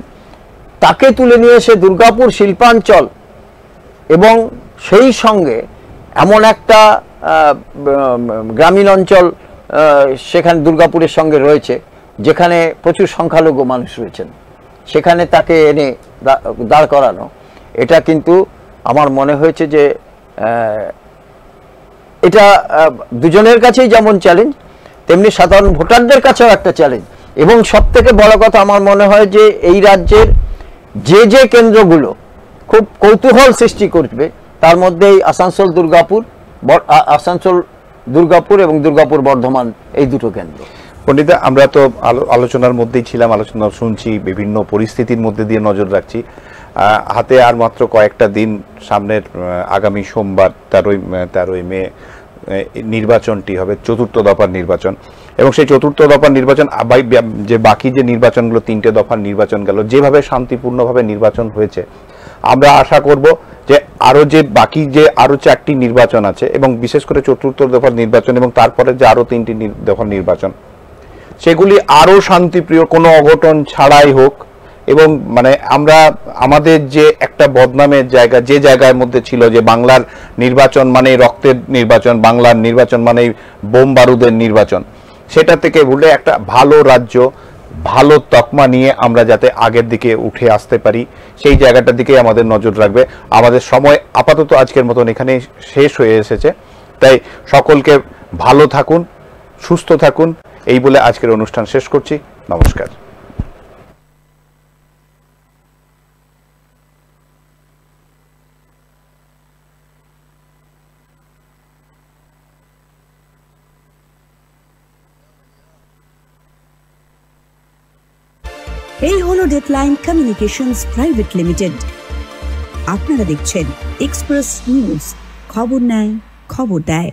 তাকে তুলে নিয়ে এসে দুর্গাপুর শিল্পাঞ্চল এবং সেই সঙ্গে এমন একটা গ্রামীণ অঞ্চল সেখানে দুর্গাপুরের সঙ্গে রয়েছে যেখানে প্রচুর সংখ্যালঘু মানুষ রয়েছেন, সেখানে তাকে এনে দাঁড় করানো, এটা কিন্তু আমার মনে হয়েছে যে এটা দুজনের কাছেই যেমন চ্যালেঞ্জ, তেমনি সাধারণ ভোটারদের কাছেও একটা চ্যালেঞ্জ। এবং সব থেকে বড় কথা আমার মনে হয় যে এই রাজ্যের যে কেন্দ্রগুলো খুব কৌতূহল সৃষ্টি করবে, তার মধ্যেই আসানসোল দুর্গাপুর এবং দুর্গাপুর বর্ধমান, এই দুটো কেন্দ্র। পণ্ডিতা, আমরা তো আলোচনার মধ্যেই ছিলাম, আলোচনা শুনছি, বিভিন্ন পরিস্থিতির মধ্যে দিয়ে নজর রাখছি। হাতে আর মাত্র কয়েকটা দিন, সামনের আগামী সোমবার 13ই মে নির্বাচনটি হবে, চতুর্থ দফার নির্বাচন। এবং সেই চতুর্থ দফার নির্বাচন যে বাকি যে নির্বাচনগুলো, 3টে দফার নির্বাচন গেল, যেভাবে শান্তিপূর্ণভাবে নির্বাচন হয়েছে, আমরা আশা করব যে বাকি যে আরো 4টি নির্বাচন আছে, এবং বিশেষ করে চতুর্থ দফার নির্বাচন এবং তারপরে যে আরো 3টি দফার নির্বাচন, সেগুলি আরো শান্তিপ্রিয়, কোনো অঘটন ছাড়াই হোক। এবং মানে আমরা আমাদের যে একটা বদনামের জায়গা, যে জায়গার মধ্যে ছিল যে বাংলার নির্বাচন মানে রক্তের নির্বাচন, বাংলার নির্বাচন মানে বোম বারুদের নির্বাচন, সেটা থেকে ভুলে একটা ভালো রাজ্য, ভালো তকমা নিয়ে আমরা যাতে আগের দিকে উঠে আসতে পারি, সেই জায়গাটার দিকে আমাদের নজর রাখবে। আমাদের সময় আপাতত আজকের মতন এখানেই শেষ হয়ে এসেছে। তাই সকলকে ভালো থাকুন, সুস্থ থাকুন, এই বলে আজকের অনুষ্ঠান শেষ করছি। নমস্কার। এই হলো ডেডলাইন কমিউনিকেশনস প্রাইভেট লিমিটেড। আপনারা দেখছেন এক্সপ্রেস নিউজ, খবর নেয়, খবর দেয়।